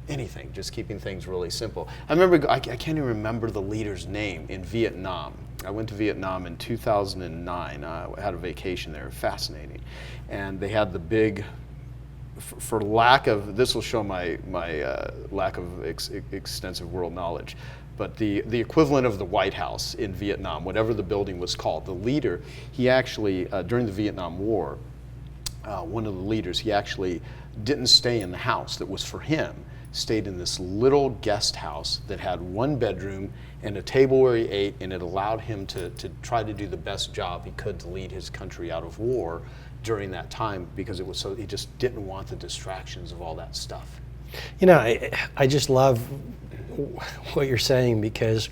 Speaker 1: anything, just keeping things really simple. I remember, I can't even remember the leader's name in Vietnam. I went to Vietnam in 2009. I had a vacation there, fascinating. And they had the big, for lack of, this will show my lack of extensive world knowledge, but the equivalent of the White House in Vietnam, whatever the building was called, the leader, he actually, during the Vietnam War, one of the leaders, he actually didn't stay in the house that was for him, stayed in this little guest house that had one bedroom and a table where he ate, and it allowed him to try to do the best job he could to lead his country out of war during that time, because it was so, he just didn't want the distractions of all that stuff.
Speaker 2: I just love what you're saying, because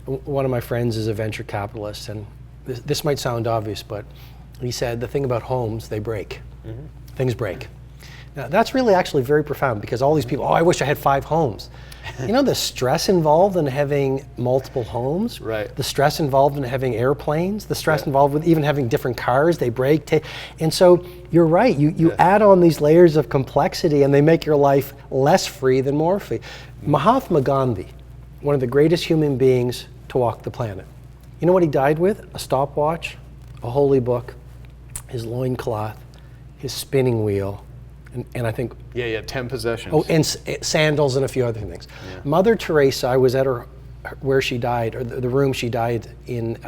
Speaker 2: one of my friends is a venture capitalist, and this might sound obvious, but he said the thing about homes, they break. Mm-hmm. Things break. Now, that's really actually very profound, because all these people, I wish I had 5 homes. The stress involved in having multiple homes,
Speaker 1: right?
Speaker 2: The stress involved in having airplanes, the stress involved with even having different cars, they break. And so you're right, you add on these layers of complexity and they make your life less free than more free. Mahatma Gandhi, one of the greatest human beings to walk the planet. You know what he died with? A stopwatch, a holy book, his loincloth, his spinning wheel, and I think...
Speaker 1: Yeah, 10 possessions.
Speaker 2: Oh, and sandals and a few other things. Yeah. Mother Teresa, I was at where she died, or the room she died in,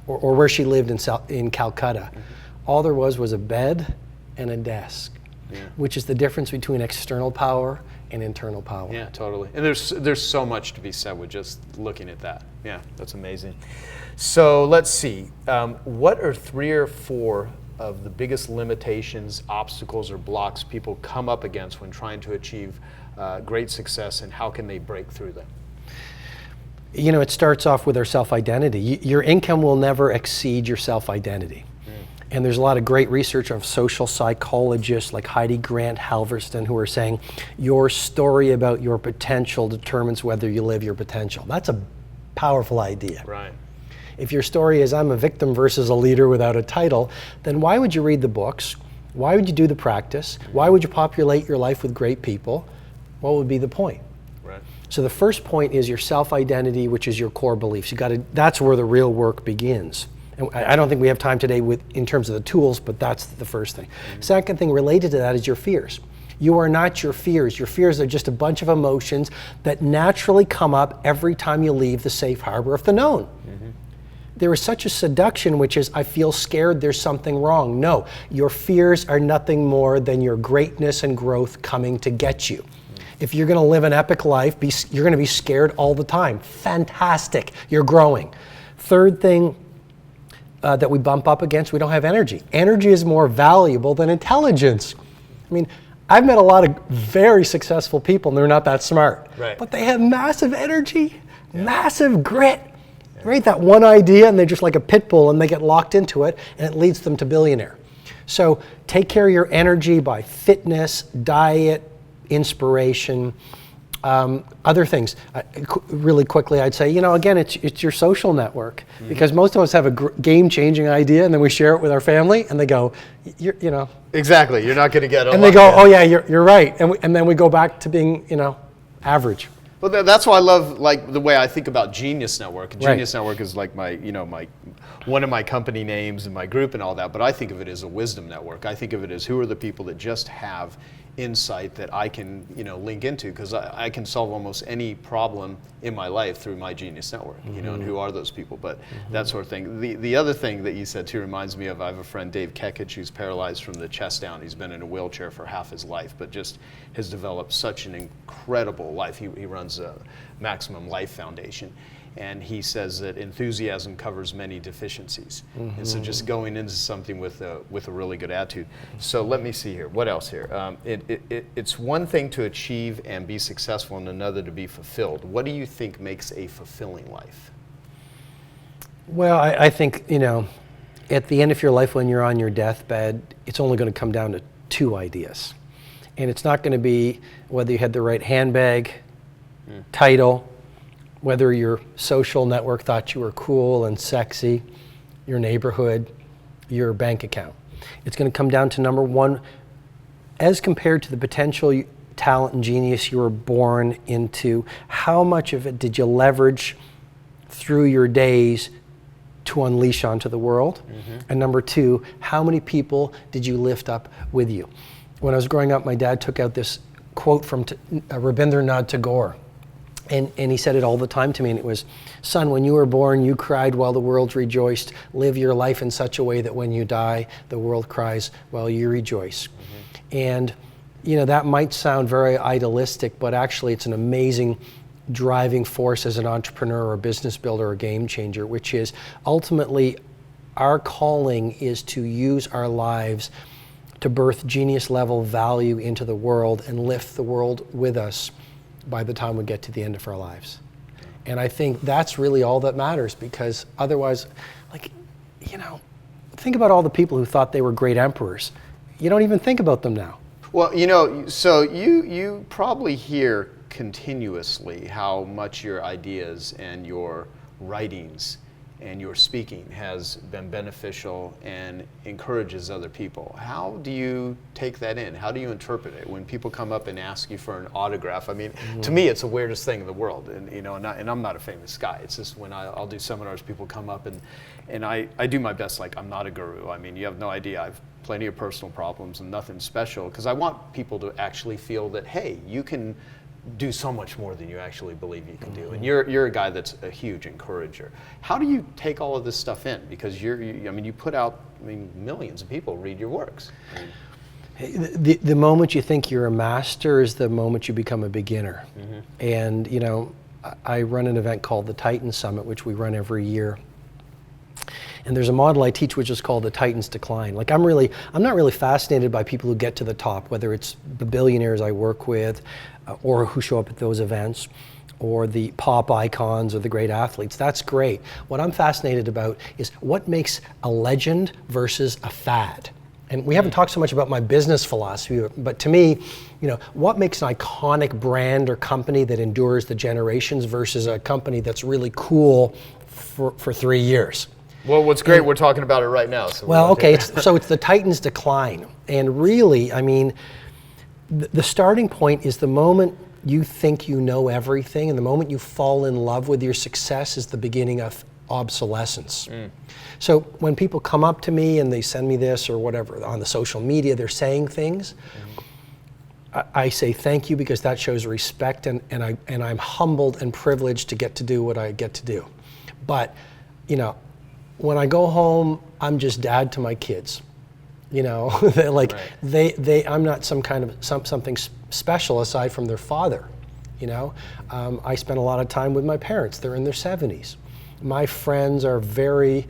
Speaker 2: or where she lived in Calcutta. Mm-hmm. All there was a bed and a desk, which is the difference between external power and internal power.
Speaker 1: Yeah, totally. And there's so much to be said with just looking at that. Yeah, that's amazing. So let's see. What are 3 or 4 of the biggest limitations, obstacles, or blocks people come up against when trying to achieve great success, and how can they break through them?
Speaker 2: You know, it starts off with our self-identity. Your income will never exceed your self-identity. And there's a lot of great research of social psychologists like Heidi Grant Halverson who are saying your story about your potential determines whether you live your potential. That's a powerful idea.
Speaker 1: Right.
Speaker 2: If your story is I'm a victim versus a leader without a title, then why would you read the books? Why would you do the practice? Why would you populate your life with great people? What would be the point?
Speaker 1: Right.
Speaker 2: So the first point is your self-identity, which is your core beliefs. That's where the real work begins. And I don't think we have time today in terms of the tools, but that's the first thing. Second thing related to that is your fears. You are not your fears. Your fears are just a bunch of emotions that naturally come up every time you leave the safe harbor of the known. There is such a seduction, which is, I feel scared, there's something wrong. No, your fears are nothing more than your greatness and growth coming to get you. If you're gonna live an epic life, you're gonna be scared all the time. Fantastic, you're growing. Third thing that we bump up against, we don't have energy. Energy is more valuable than intelligence. I mean, I've met a lot of very successful people and they're not that smart,
Speaker 1: right.
Speaker 2: But they have massive energy, massive grit. Right, that one idea and they're just like a pit bull and they get locked into it and it leads them to billionaire. So take care of your energy by fitness, diet, inspiration, other things. Really quickly, I'd say, you know, again, it's your social network because most of us have a game-changing idea and then we share it with our family and they go, you know.
Speaker 1: Exactly, you're not going to get a
Speaker 2: and they go, oh yeah, you're right. And then we go back to being, you know, average.
Speaker 1: Well, that's why I love like the way I think about Genius Network. Genius Network is like my one of my company names and my group and all that. But I think of it as a wisdom network. I think of it as who are the people that just have insight that I can link into, because I can solve almost any problem in my life through my Genius Network. And who are those people? But that sort of thing. The other thing that you said too reminds me of, I have a friend, Dave Kekich, who's paralyzed from the chest down. He's been in a wheelchair for half his life, but just has developed such an incredible life. He runs a Maximum Life Foundation. And he says that enthusiasm covers many deficiencies. And so just going into something with a really good attitude. So let me see here. What else here? It's one thing to achieve and be successful and another to be fulfilled. What do you think makes a fulfilling life?
Speaker 2: Well, I think, at the end of your life when you're on your deathbed, it's only going to come down to two ideas. And it's not going to be whether you had the right handbag, title, whether your social network thought you were cool and sexy, your neighborhood, your bank account. It's going to come down to number one, as compared to the potential talent and genius you were born into, how much of it did you leverage through your days to unleash onto the world? And number two, how many people did you lift up with you? When I was growing up, my dad took out this quote from Rabindranath Tagore. And he said it all the time to me, and it was, son, when you were born, you cried while the world rejoiced. Live your life in such a way that when you die, the world cries while you rejoice. And, that might sound very idealistic, but actually it's an amazing driving force as an entrepreneur or a business builder or game changer, which is ultimately our calling is to use our lives to birth genius level value into the world and lift the world with us by the time we get to the end of our lives. And I think that's really all that matters, because otherwise, think about all the people who thought they were great emperors. You don't even think about them now.
Speaker 1: Well, so you probably hear continuously how much your ideas and your writings and your speaking has been beneficial and encourages other people. How do you take that in? How do you interpret it when people come up and ask you for an autograph? I mean, to me, it's the weirdest thing in the world, and I'm not a famous guy. It's just when I'll do seminars, people come up and I do my best. Like, I'm not a guru. I mean, you have no idea. I've plenty of personal problems and nothing special, because I want people to actually feel that, hey, you can do so much more than you actually believe you can do. And you're a guy that's a huge encourager. How do you take all of this stuff in? Because you put out, millions of people read your works.
Speaker 2: The moment you think you're a master is the moment you become a beginner. And, I run an event called the Titan Summit, which we run every year. And there's a model I teach which is called the Titan's Decline. Like I'm not really fascinated by people who get to the top, whether it's the billionaires I work with or who show up at those events, or the pop icons or the great athletes. That's great. What I'm fascinated about is what makes a legend versus a fad. And we haven't talked so much about my business philosophy, but to me, what makes an iconic brand or company that endures the generations versus a company that's really cool for 3 years?
Speaker 1: Well, what's great, we're talking about it right now. So
Speaker 2: it's the Titan's decline. And really, I mean, the starting point is the moment you think you know everything, and the moment you fall in love with your success is the beginning of obsolescence. So when people come up to me and they send me this or whatever on the social media, they're saying things, I say thank you, because that shows respect, and I'm humbled and privileged to get to do what I get to do. But when I go home, I'm just dad to my kids. Like right. I'm not some kind of something special aside from their father. I spend a lot of time with my parents. They're in their 70s. My friends are very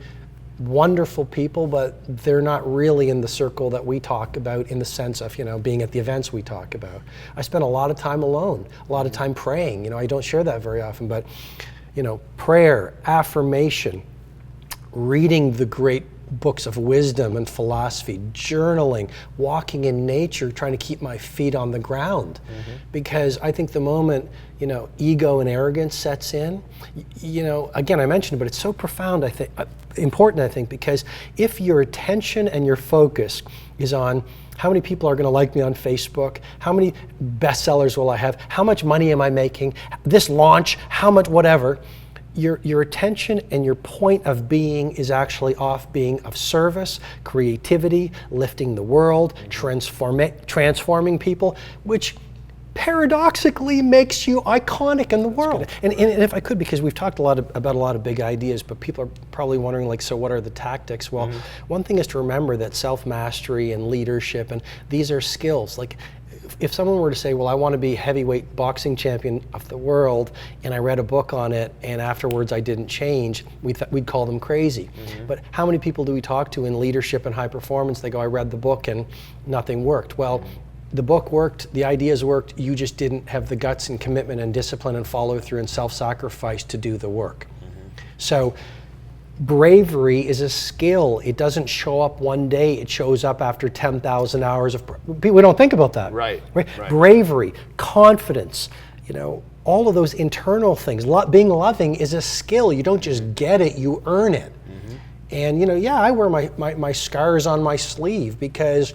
Speaker 2: wonderful people, but they're not really in the circle that we talk about in the sense of, being at the events we talk about. I spend a lot of time alone, a lot of time praying. I don't share that very often, but, prayer, affirmation, reading the great books of wisdom and philosophy, journaling, walking in nature, trying to keep my feet on the ground. Because I think the moment, ego and arrogance sets in, again, I mentioned it, but it's so profound, I think, important, I think, because if your attention and your focus is on how many people are going to like me on Facebook, how many bestsellers will I have, how much money am I making, this launch, how much whatever, your attention and your point of being is actually off being of service, creativity, lifting the world, transforming people, which paradoxically makes you iconic in the world. And if I could, because we've talked about a lot of big ideas, but people are probably wondering, so what are the tactics? Well, one thing is to remember that self-mastery and leadership, and these are skills. Like, if someone were to say, well, I want to be heavyweight boxing champion of the world, and I read a book on it, and afterwards I didn't change, we'd call them crazy. But how many people do we talk to in leadership and high performance? They go, I read the book and nothing worked. Well, the book worked, the ideas worked, you just didn't have the guts and commitment and discipline and follow through and self-sacrifice to do the work. So bravery is a skill. It doesn't show up one day. It shows up after 10,000 hours of... We don't think about that.
Speaker 1: Right.
Speaker 2: Bravery, confidence, all of those internal things. Being loving is a skill. You don't just get it, you earn it. And, I wear my scars on my sleeve, because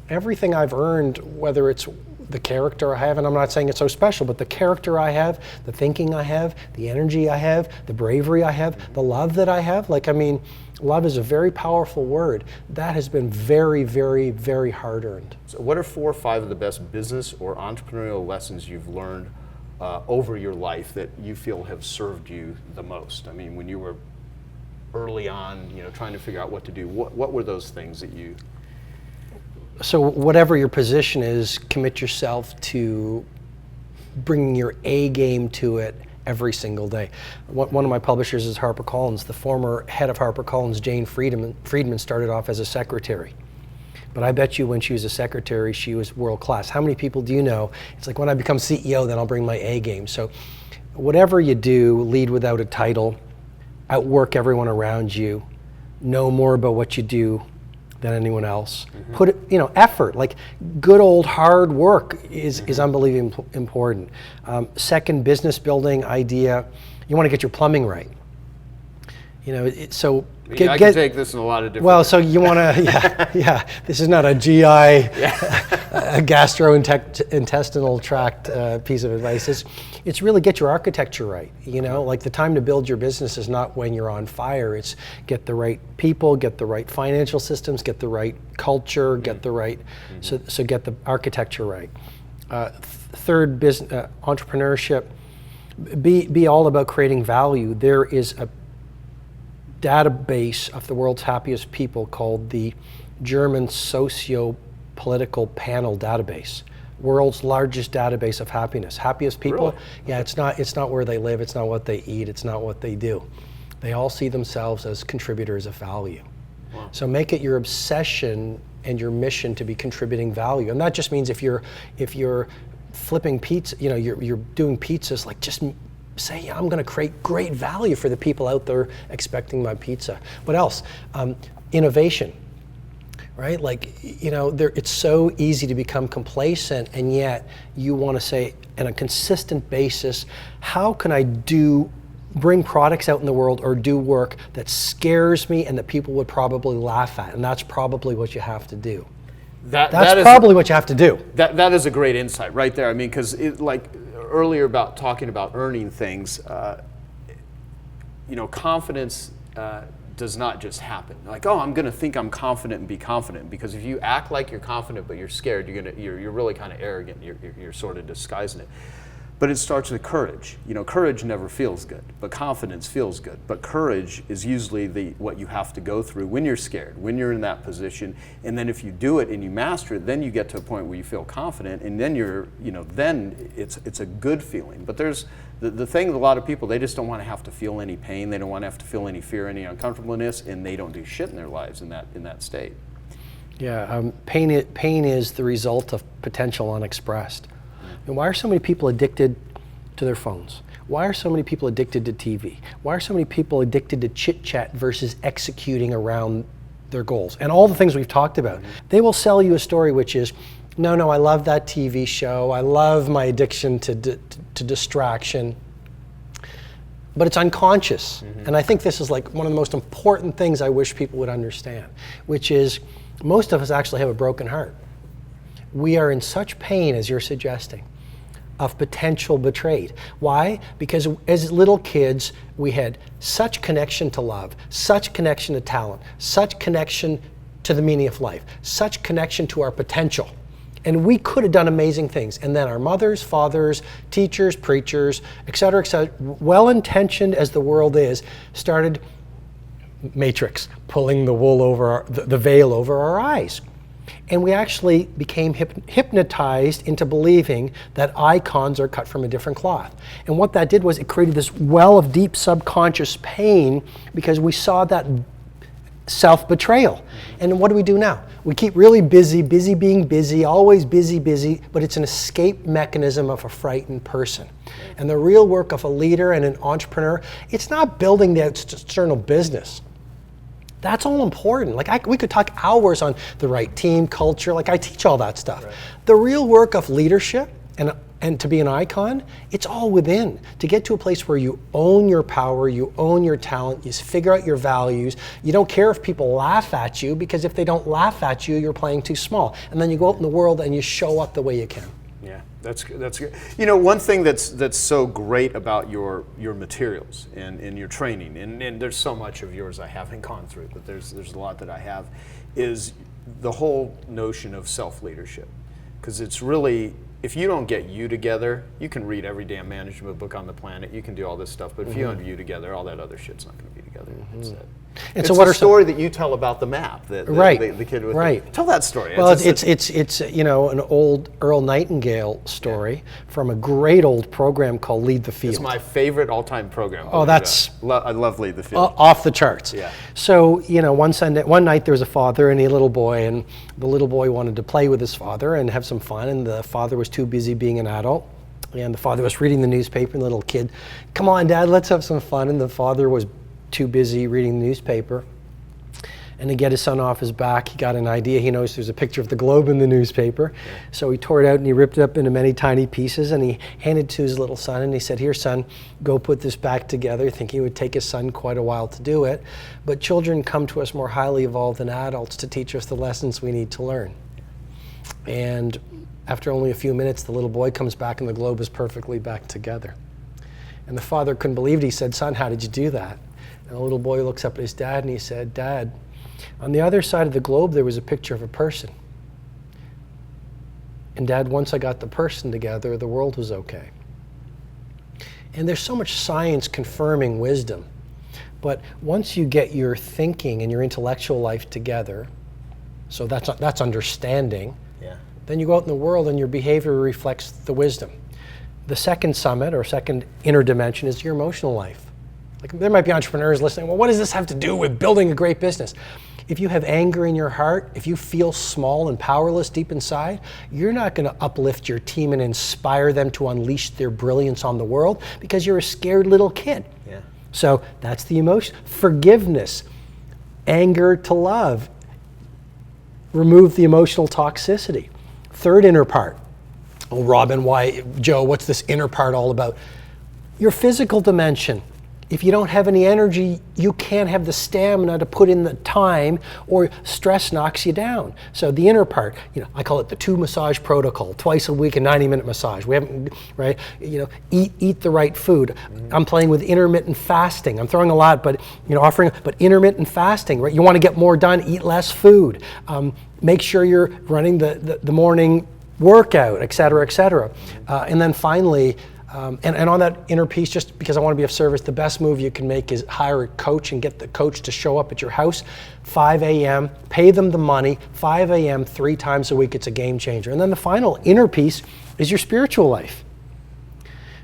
Speaker 2: everything I've earned, whether it's the character I have, and I'm not saying it's so special, but the character I have, the thinking I have, the energy I have, the bravery I have, the love that I have, love is a very powerful word. That has been very, very, very hard earned.
Speaker 1: So what are 4 or 5 of the best business or entrepreneurial lessons you've learned over your life that you feel have served you the most? I mean, when you were early on, trying to figure out what to do, what were those things that you...
Speaker 2: So whatever your position is, commit yourself to bringing your A game to it every single day. One of my publishers is HarperCollins. The former head of HarperCollins, Jane Friedman, started off as a secretary. But I bet you when she was a secretary, she was world class. How many people do you know? It's like, when I become CEO, then I'll bring my A game. So whatever you do, lead without a title, outwork everyone around you, know more about what you do than anyone else. Put it, effort, like good old hard work is unbelievably important. Second, business building idea, you want to get your plumbing right.
Speaker 1: I can take this in a lot of different ways.
Speaker 2: So you want to, this is not a GI, a gastrointestinal tract piece of advice. It's really get your architecture right. Like the time to build your business is not when you're on fire. It's get the right people, get the right financial systems, get the right culture, get the right, so get the architecture right. Third, business, entrepreneurship, be all about creating value. There is a database of the world's happiest people called the German Socio-Political Panel Database, world's largest database of happiness. Happiest people,
Speaker 1: Really?
Speaker 2: yeah, it's not where they live, it's not what they eat, it's not what they do. They all see themselves as contributors of value. Wow. So make it your obsession and your mission to be contributing value. And that just means if you're flipping pizza, you're doing pizzas, like just say, I'm going to create great value for the people out there expecting my pizza. What else? Innovation, right? Like, it's so easy to become complacent, and yet you want to say, on a consistent basis, how can I bring products out in the world or do work that scares me and that people would probably laugh at? And that's probably what you have to do. That's probably what you have to do.
Speaker 1: That is a great insight right there. I mean, because like earlier about talking about earning things, confidence does not just happen. Like, oh, I'm going to think I'm confident and be confident, because if you act like you're confident but you're scared, you're really kind of arrogant. You're sort of disguising it. But it starts with courage. Courage never feels good, but confidence feels good. But courage is usually what you have to go through when you're scared, when you're in that position. And then if you do it and you master it, then you get to a point where you feel confident, and then then it's a good feeling. But there's the thing with a lot of people, they just don't want to have to feel any pain. They don't want to have to feel any fear, any uncomfortableness, and they don't do shit in their lives in that state.
Speaker 2: Yeah, pain is the result of potential unexpressed. And why are so many people addicted to their phones? Why are so many people addicted to TV? Why are so many people addicted to chit-chat versus executing around their goals? And all the things we've talked about. They will sell you a story which is, no, I love that TV show. I love my addiction to distraction. But it's unconscious. And I think this is like one of the most important things I wish people would understand, which is most of us actually have a broken heart. We are in such pain, as you're suggesting, of potential betrayed. Why? Because as little kids, we had such connection to love, such connection to talent, such connection to the meaning of life, such connection to our potential. And we could have done amazing things. And then our mothers, fathers, teachers, preachers, et cetera, well-intentioned as the world is, started Matrix, pulling the wool over the veil over our eyes. And we actually became hypnotized into believing that icons are cut from a different cloth. And what that did was it created this well of deep subconscious pain because we saw that self-betrayal. And what do we do now? We keep really busy being busy, always busy, but it's an escape mechanism of a frightened person. And the real work of a leader and an entrepreneur, it's not building the external business. That's all important. We could talk hours on the right team, culture, I teach all that stuff. Right. The real work of leadership and to be an icon, it's all within. To get to a place where you own your power, you own your talent, you figure out your values. You don't care if people laugh at you, because if they don't laugh at you, you're playing too small. And then you go out in the world and you show up the way you can.
Speaker 1: Yeah, that's good. One thing that's so great about your materials and your training, and there's so much of yours I haven't gone through, but there's a lot that I have, is the whole notion of self-leadership. Because it's really, if you don't get you together, you can read every damn management book on the planet, you can do all this stuff, but if you don't have you together, all that other shit's not going to be together. It's a story that you tell about the map, the kid with
Speaker 2: right.
Speaker 1: Tell that story.
Speaker 2: Well, it's an old Earl Nightingale story from a great old program called Lead the Field.
Speaker 1: It's my favorite all-time program.
Speaker 2: Oh, I
Speaker 1: love Lead the Field.
Speaker 2: Off the charts.
Speaker 1: Yeah.
Speaker 2: So, one night there was a father and a little boy, and the little boy wanted to play with his father and have some fun, and the father was too busy being an adult. And the father was reading the newspaper, and the little kid, come on, Dad, let's have some fun. And the father was too busy reading the newspaper. And to get his son off his back, he got an idea. He noticed there's a picture of the globe in the newspaper. Yeah. So he tore it out and he ripped it up into many tiny pieces, and he handed it to his little son, and he said, here, son, go put this back together, thinking it would take his son quite a while to do it. But children come to us more highly evolved than adults to teach us the lessons we need to learn. And after only a few minutes, the little boy comes back and the globe is perfectly back together. And the father couldn't believe it. He said, son, how did you do that? And the little boy looks up at his dad and he said, Dad, on the other side of the globe, there was a picture of a person. And Dad, once I got the person together, the world was okay. And there's so much science confirming wisdom. But once you get your thinking and your intellectual life together, so that's understanding, then you go out in the world and your behavior reflects the wisdom. The second summit or second inner dimension is your emotional life. Like there might be entrepreneurs listening, well, what does this have to do with building a great business? If you have anger in your heart, if you feel small and powerless deep inside, you're not going to uplift your team and inspire them to unleash their brilliance on the world because you're a scared little kid.
Speaker 1: Yeah.
Speaker 2: So that's the emotion. Forgiveness, anger to love, remove the emotional toxicity. Third inner part. Oh, Robin, why, Joe, what's this inner part all about? Your physical dimension. If you don't have any energy, you can't have the stamina to put in the time, or stress knocks you down. So the inner part, I call it the 2 massage protocol, twice a week, a 90-minute massage. We haven't, right? Eat the right food. I'm playing with intermittent fasting. I'm throwing a lot, but but intermittent fasting, right? You want to get more done, eat less food. Make sure you're running the morning workout, et cetera, et cetera. And then finally, and on that inner piece, just because I want to be of service, the best move you can make is hire a coach and get the coach to show up at your house 5 a.m., pay them the money, 5 a.m., 3 times a week. It's a game changer. And then the final inner piece is your spiritual life,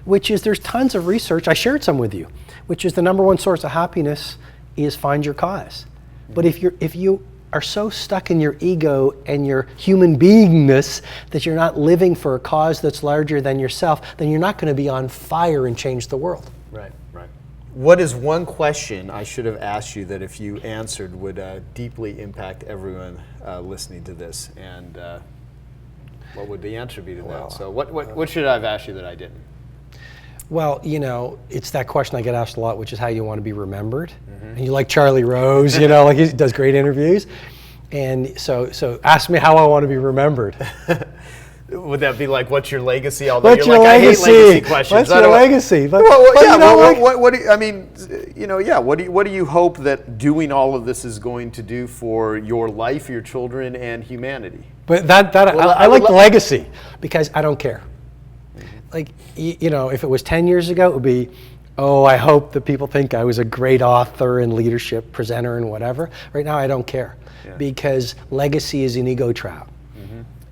Speaker 2: which is, there's tons of research, I shared some with you, which is the number one source of happiness is find your cause. But if you are so stuck in your ego and your human beingness that you're not living for a cause that's larger than yourself, then you're not going to be on fire and change the world.
Speaker 1: Right, right. What is one question I should have asked you that if you answered would deeply impact everyone listening to this? And what would the answer be to that? So what should I have asked you that I didn't?
Speaker 2: Well, it's that question I get asked a lot, which is how you want to be remembered. And you like Charlie Rose, like he does great interviews. And so ask me how I want to be remembered.
Speaker 1: Would that be like, what's your legacy? Although
Speaker 2: What's your legacy?
Speaker 1: I hate legacy questions.
Speaker 2: What's your legacy?
Speaker 1: What do you hope that doing all of this is going to do for your life, your children, and humanity?
Speaker 2: But I like the legacy because I don't care. Like, if it was 10 years ago, it would be, I hope that people think I was a great author and leadership presenter and whatever. Right now, I don't care because legacy is an ego trap.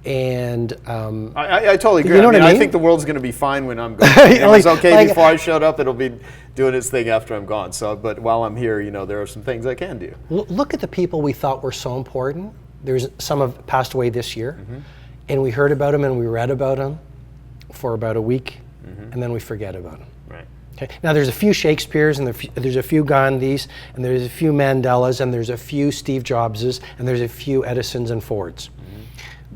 Speaker 2: And
Speaker 1: I totally agree. I think the world's going to be fine when I'm gone. It was okay before I showed up. It'll be doing its thing after I'm gone. So, but while I'm here, there are some things I can do.
Speaker 2: Look at the people we thought were so important. Some have passed away this year, and we heard about them and we read about them for about a week, and then we forget about them.
Speaker 1: Right.
Speaker 2: Okay. Now there's a few Shakespeare's, and there's a few Gandhis, and there's a few Mandelas, and there's a few Steve Jobses, and there's a few Edisons and Fords.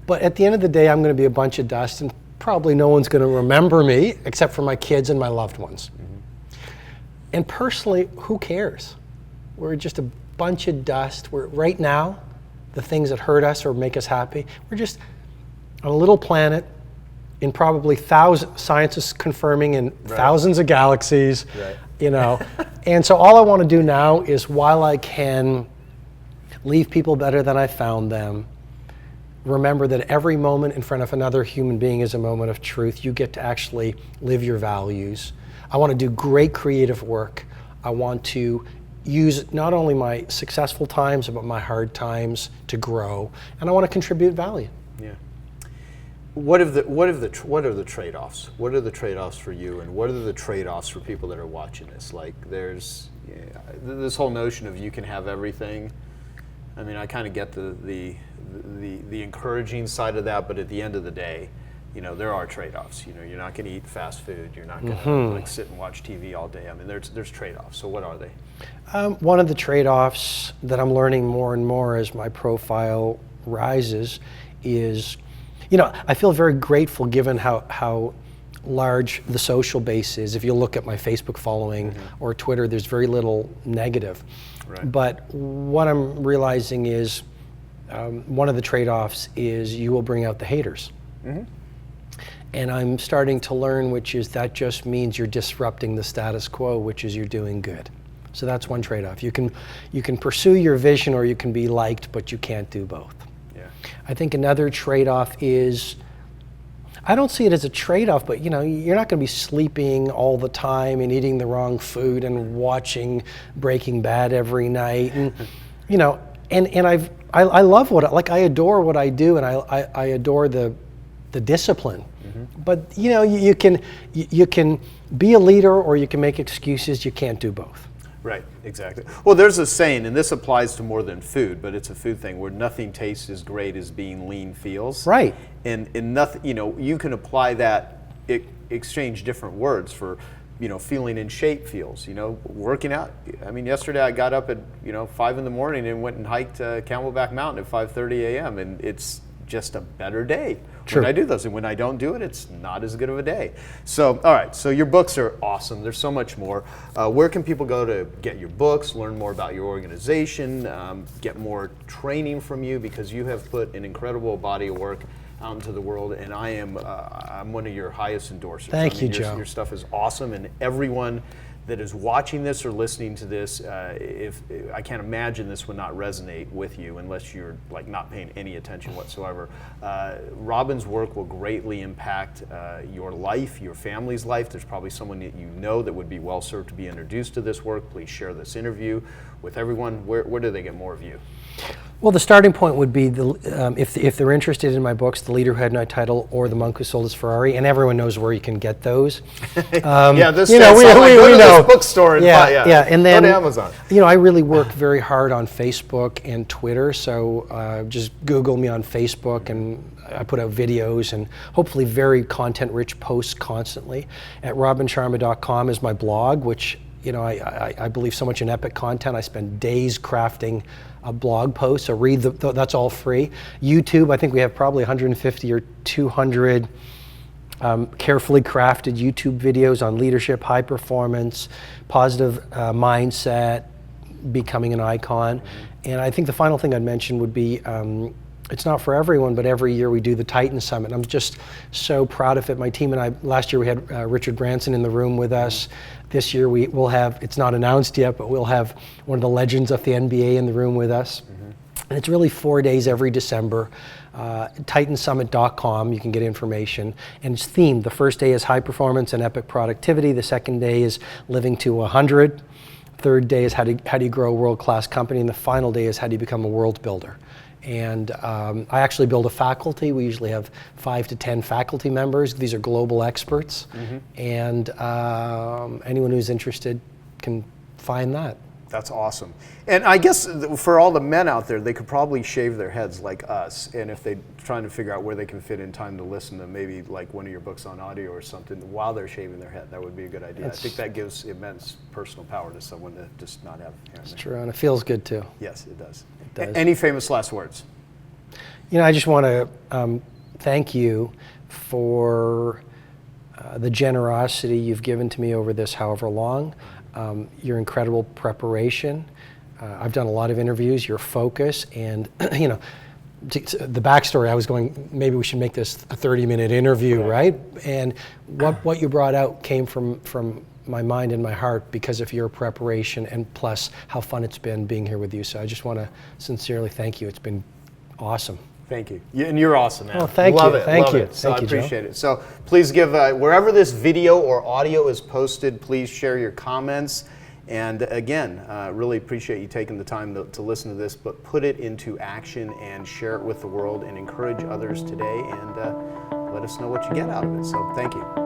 Speaker 2: But at the end of the day, I'm going to be a bunch of dust, and probably no one's going to remember me except for my kids and my loved ones. And personally, who cares? We're just a bunch of dust. Right now, the things that hurt us or make us happy, we're just on a little planet in probably thousands, science is confirming, in thousands of galaxies, And so all I want to do now is, while I can leave people better than I found them, remember that every moment in front of another human being is a moment of truth. You get to actually live your values. I want to do great creative work. I want to use not only my successful times, but my hard times to grow. And I want to contribute value.
Speaker 1: Yeah. What are the trade-offs? What are the trade-offs for you, and what are the trade-offs for people that are watching this? Like, there's this whole notion of you can have everything. I mean, I kind of get the encouraging side of that, but at the end of the day, there are trade-offs. You're not going to eat fast food. You're not going to sit and watch TV all day. I mean, there's trade-offs. So what are they?
Speaker 2: One of the trade-offs that I'm learning more and more as my profile rises is, I feel very grateful given how large the social base is. If you look at my Facebook following or Twitter, there's very little negative.
Speaker 1: Right.
Speaker 2: But what I'm realizing is one of the trade-offs is you will bring out the haters. And I'm starting to learn, which is that just means you're disrupting the status quo, which is you're doing good. So that's one trade-off. You can pursue your vision, or you can be liked, but you can't do both.
Speaker 1: Yeah.
Speaker 2: I think another trade-off is, I don't see it as a trade-off, but you're not going to be sleeping all the time and eating the wrong food and watching Breaking Bad every night, and I love I adore what I do, and I adore the discipline. But you can be a leader, or you can make excuses. You can't do both.
Speaker 1: Right, exactly. Well, there's a saying, and this applies to more than food, but it's a food thing, where nothing tastes as great as being lean feels.
Speaker 2: Right.
Speaker 1: And nothing, you can apply that, exchange different words for, feeling in shape feels, working out. I mean, yesterday I got up at, 5 in the morning and went and hiked Camelback Mountain at 5:30 a.m. and it's just a better day.
Speaker 2: True.
Speaker 1: When I do those, and when I don't do it, it's not as good of a day. So, all right, so your books are awesome. There's so much more. Where can people go to get your books, learn more about your organization, get more training from you, because you have put an incredible body of work out into the world, and I'm one of your highest endorsers.
Speaker 2: Thank you, Joe.
Speaker 1: Your stuff is awesome, and everyone that is watching this or listening to this, if I can't imagine this would not resonate with you unless you're like not paying any attention whatsoever. Robin's work will greatly impact your life, your family's life. There's probably someone that you know that would be well served to be introduced to this work. Please share this interview with everyone. Where do they get more of you?
Speaker 2: Well, the starting point would be if they're interested in my books, The Leader Who Had No Title or The Monk Who Sold His Ferrari, and everyone knows where you can get those.
Speaker 1: We
Speaker 2: know.
Speaker 1: This bookstore and
Speaker 2: and then
Speaker 1: go to Amazon.
Speaker 2: I really work very hard on Facebook and Twitter, so just Google me on Facebook, and I put out videos and hopefully very content-rich posts constantly. At robinsharma.com is my blog, which I believe so much in epic content. I spend days crafting a blog post, so read that's all free. YouTube, I think we have probably 150 or 200 carefully crafted YouTube videos on leadership, high performance, positive mindset, becoming an icon. And I think the final thing I'd mention would be, it's not for everyone, but every year we do the Titan Summit. I'm just so proud of it. My team and I, last year we had Richard Branson in the room with us. This year we'll have, it's not announced yet, but we'll have one of the legends of the NBA in the room with us. And it's really 4 days every December. Titansummit.com, you can get information. And it's themed. The first day is high performance and epic productivity. The second day is living to 100. Third day is how do you grow a world-class company. And the final day is how do you become a world builder. And I actually build a faculty. We usually have 5 to 10 faculty members. These are global experts. And anyone who's interested can find that.
Speaker 1: That's awesome. And I guess for all the men out there, they could probably shave their heads like us. And if they're trying to figure out where they can fit in time to listen to maybe like one of your books on audio or something while they're shaving their head, that would be a good idea. I think that gives immense personal power to someone to just not have hair.
Speaker 2: It's true, and it feels good too.
Speaker 1: Yes, it does.
Speaker 2: It does.
Speaker 1: Any famous last words?
Speaker 2: I just want to thank you for the generosity you've given to me over this however long. Your incredible preparation. I've done a lot of interviews, your focus, and the backstory, I was going, maybe we should make this a 30-minute interview, right? And what you brought out came from my mind and my heart because of your preparation, and plus how fun it's been being here with you. So I just want to sincerely thank you. It's been awesome.
Speaker 1: Thank you. And you're awesome, man.
Speaker 2: Oh, thank
Speaker 1: Love
Speaker 2: you.
Speaker 1: it.
Speaker 2: Thank
Speaker 1: Love
Speaker 2: you.
Speaker 1: it. So
Speaker 2: Thank you,
Speaker 1: I appreciate it. So please give, wherever this video or audio is posted, please share your comments. And again, really appreciate you taking the time to listen to this, but put it into action and share it with the world and encourage others today, and let us know what you get out of it. So thank you.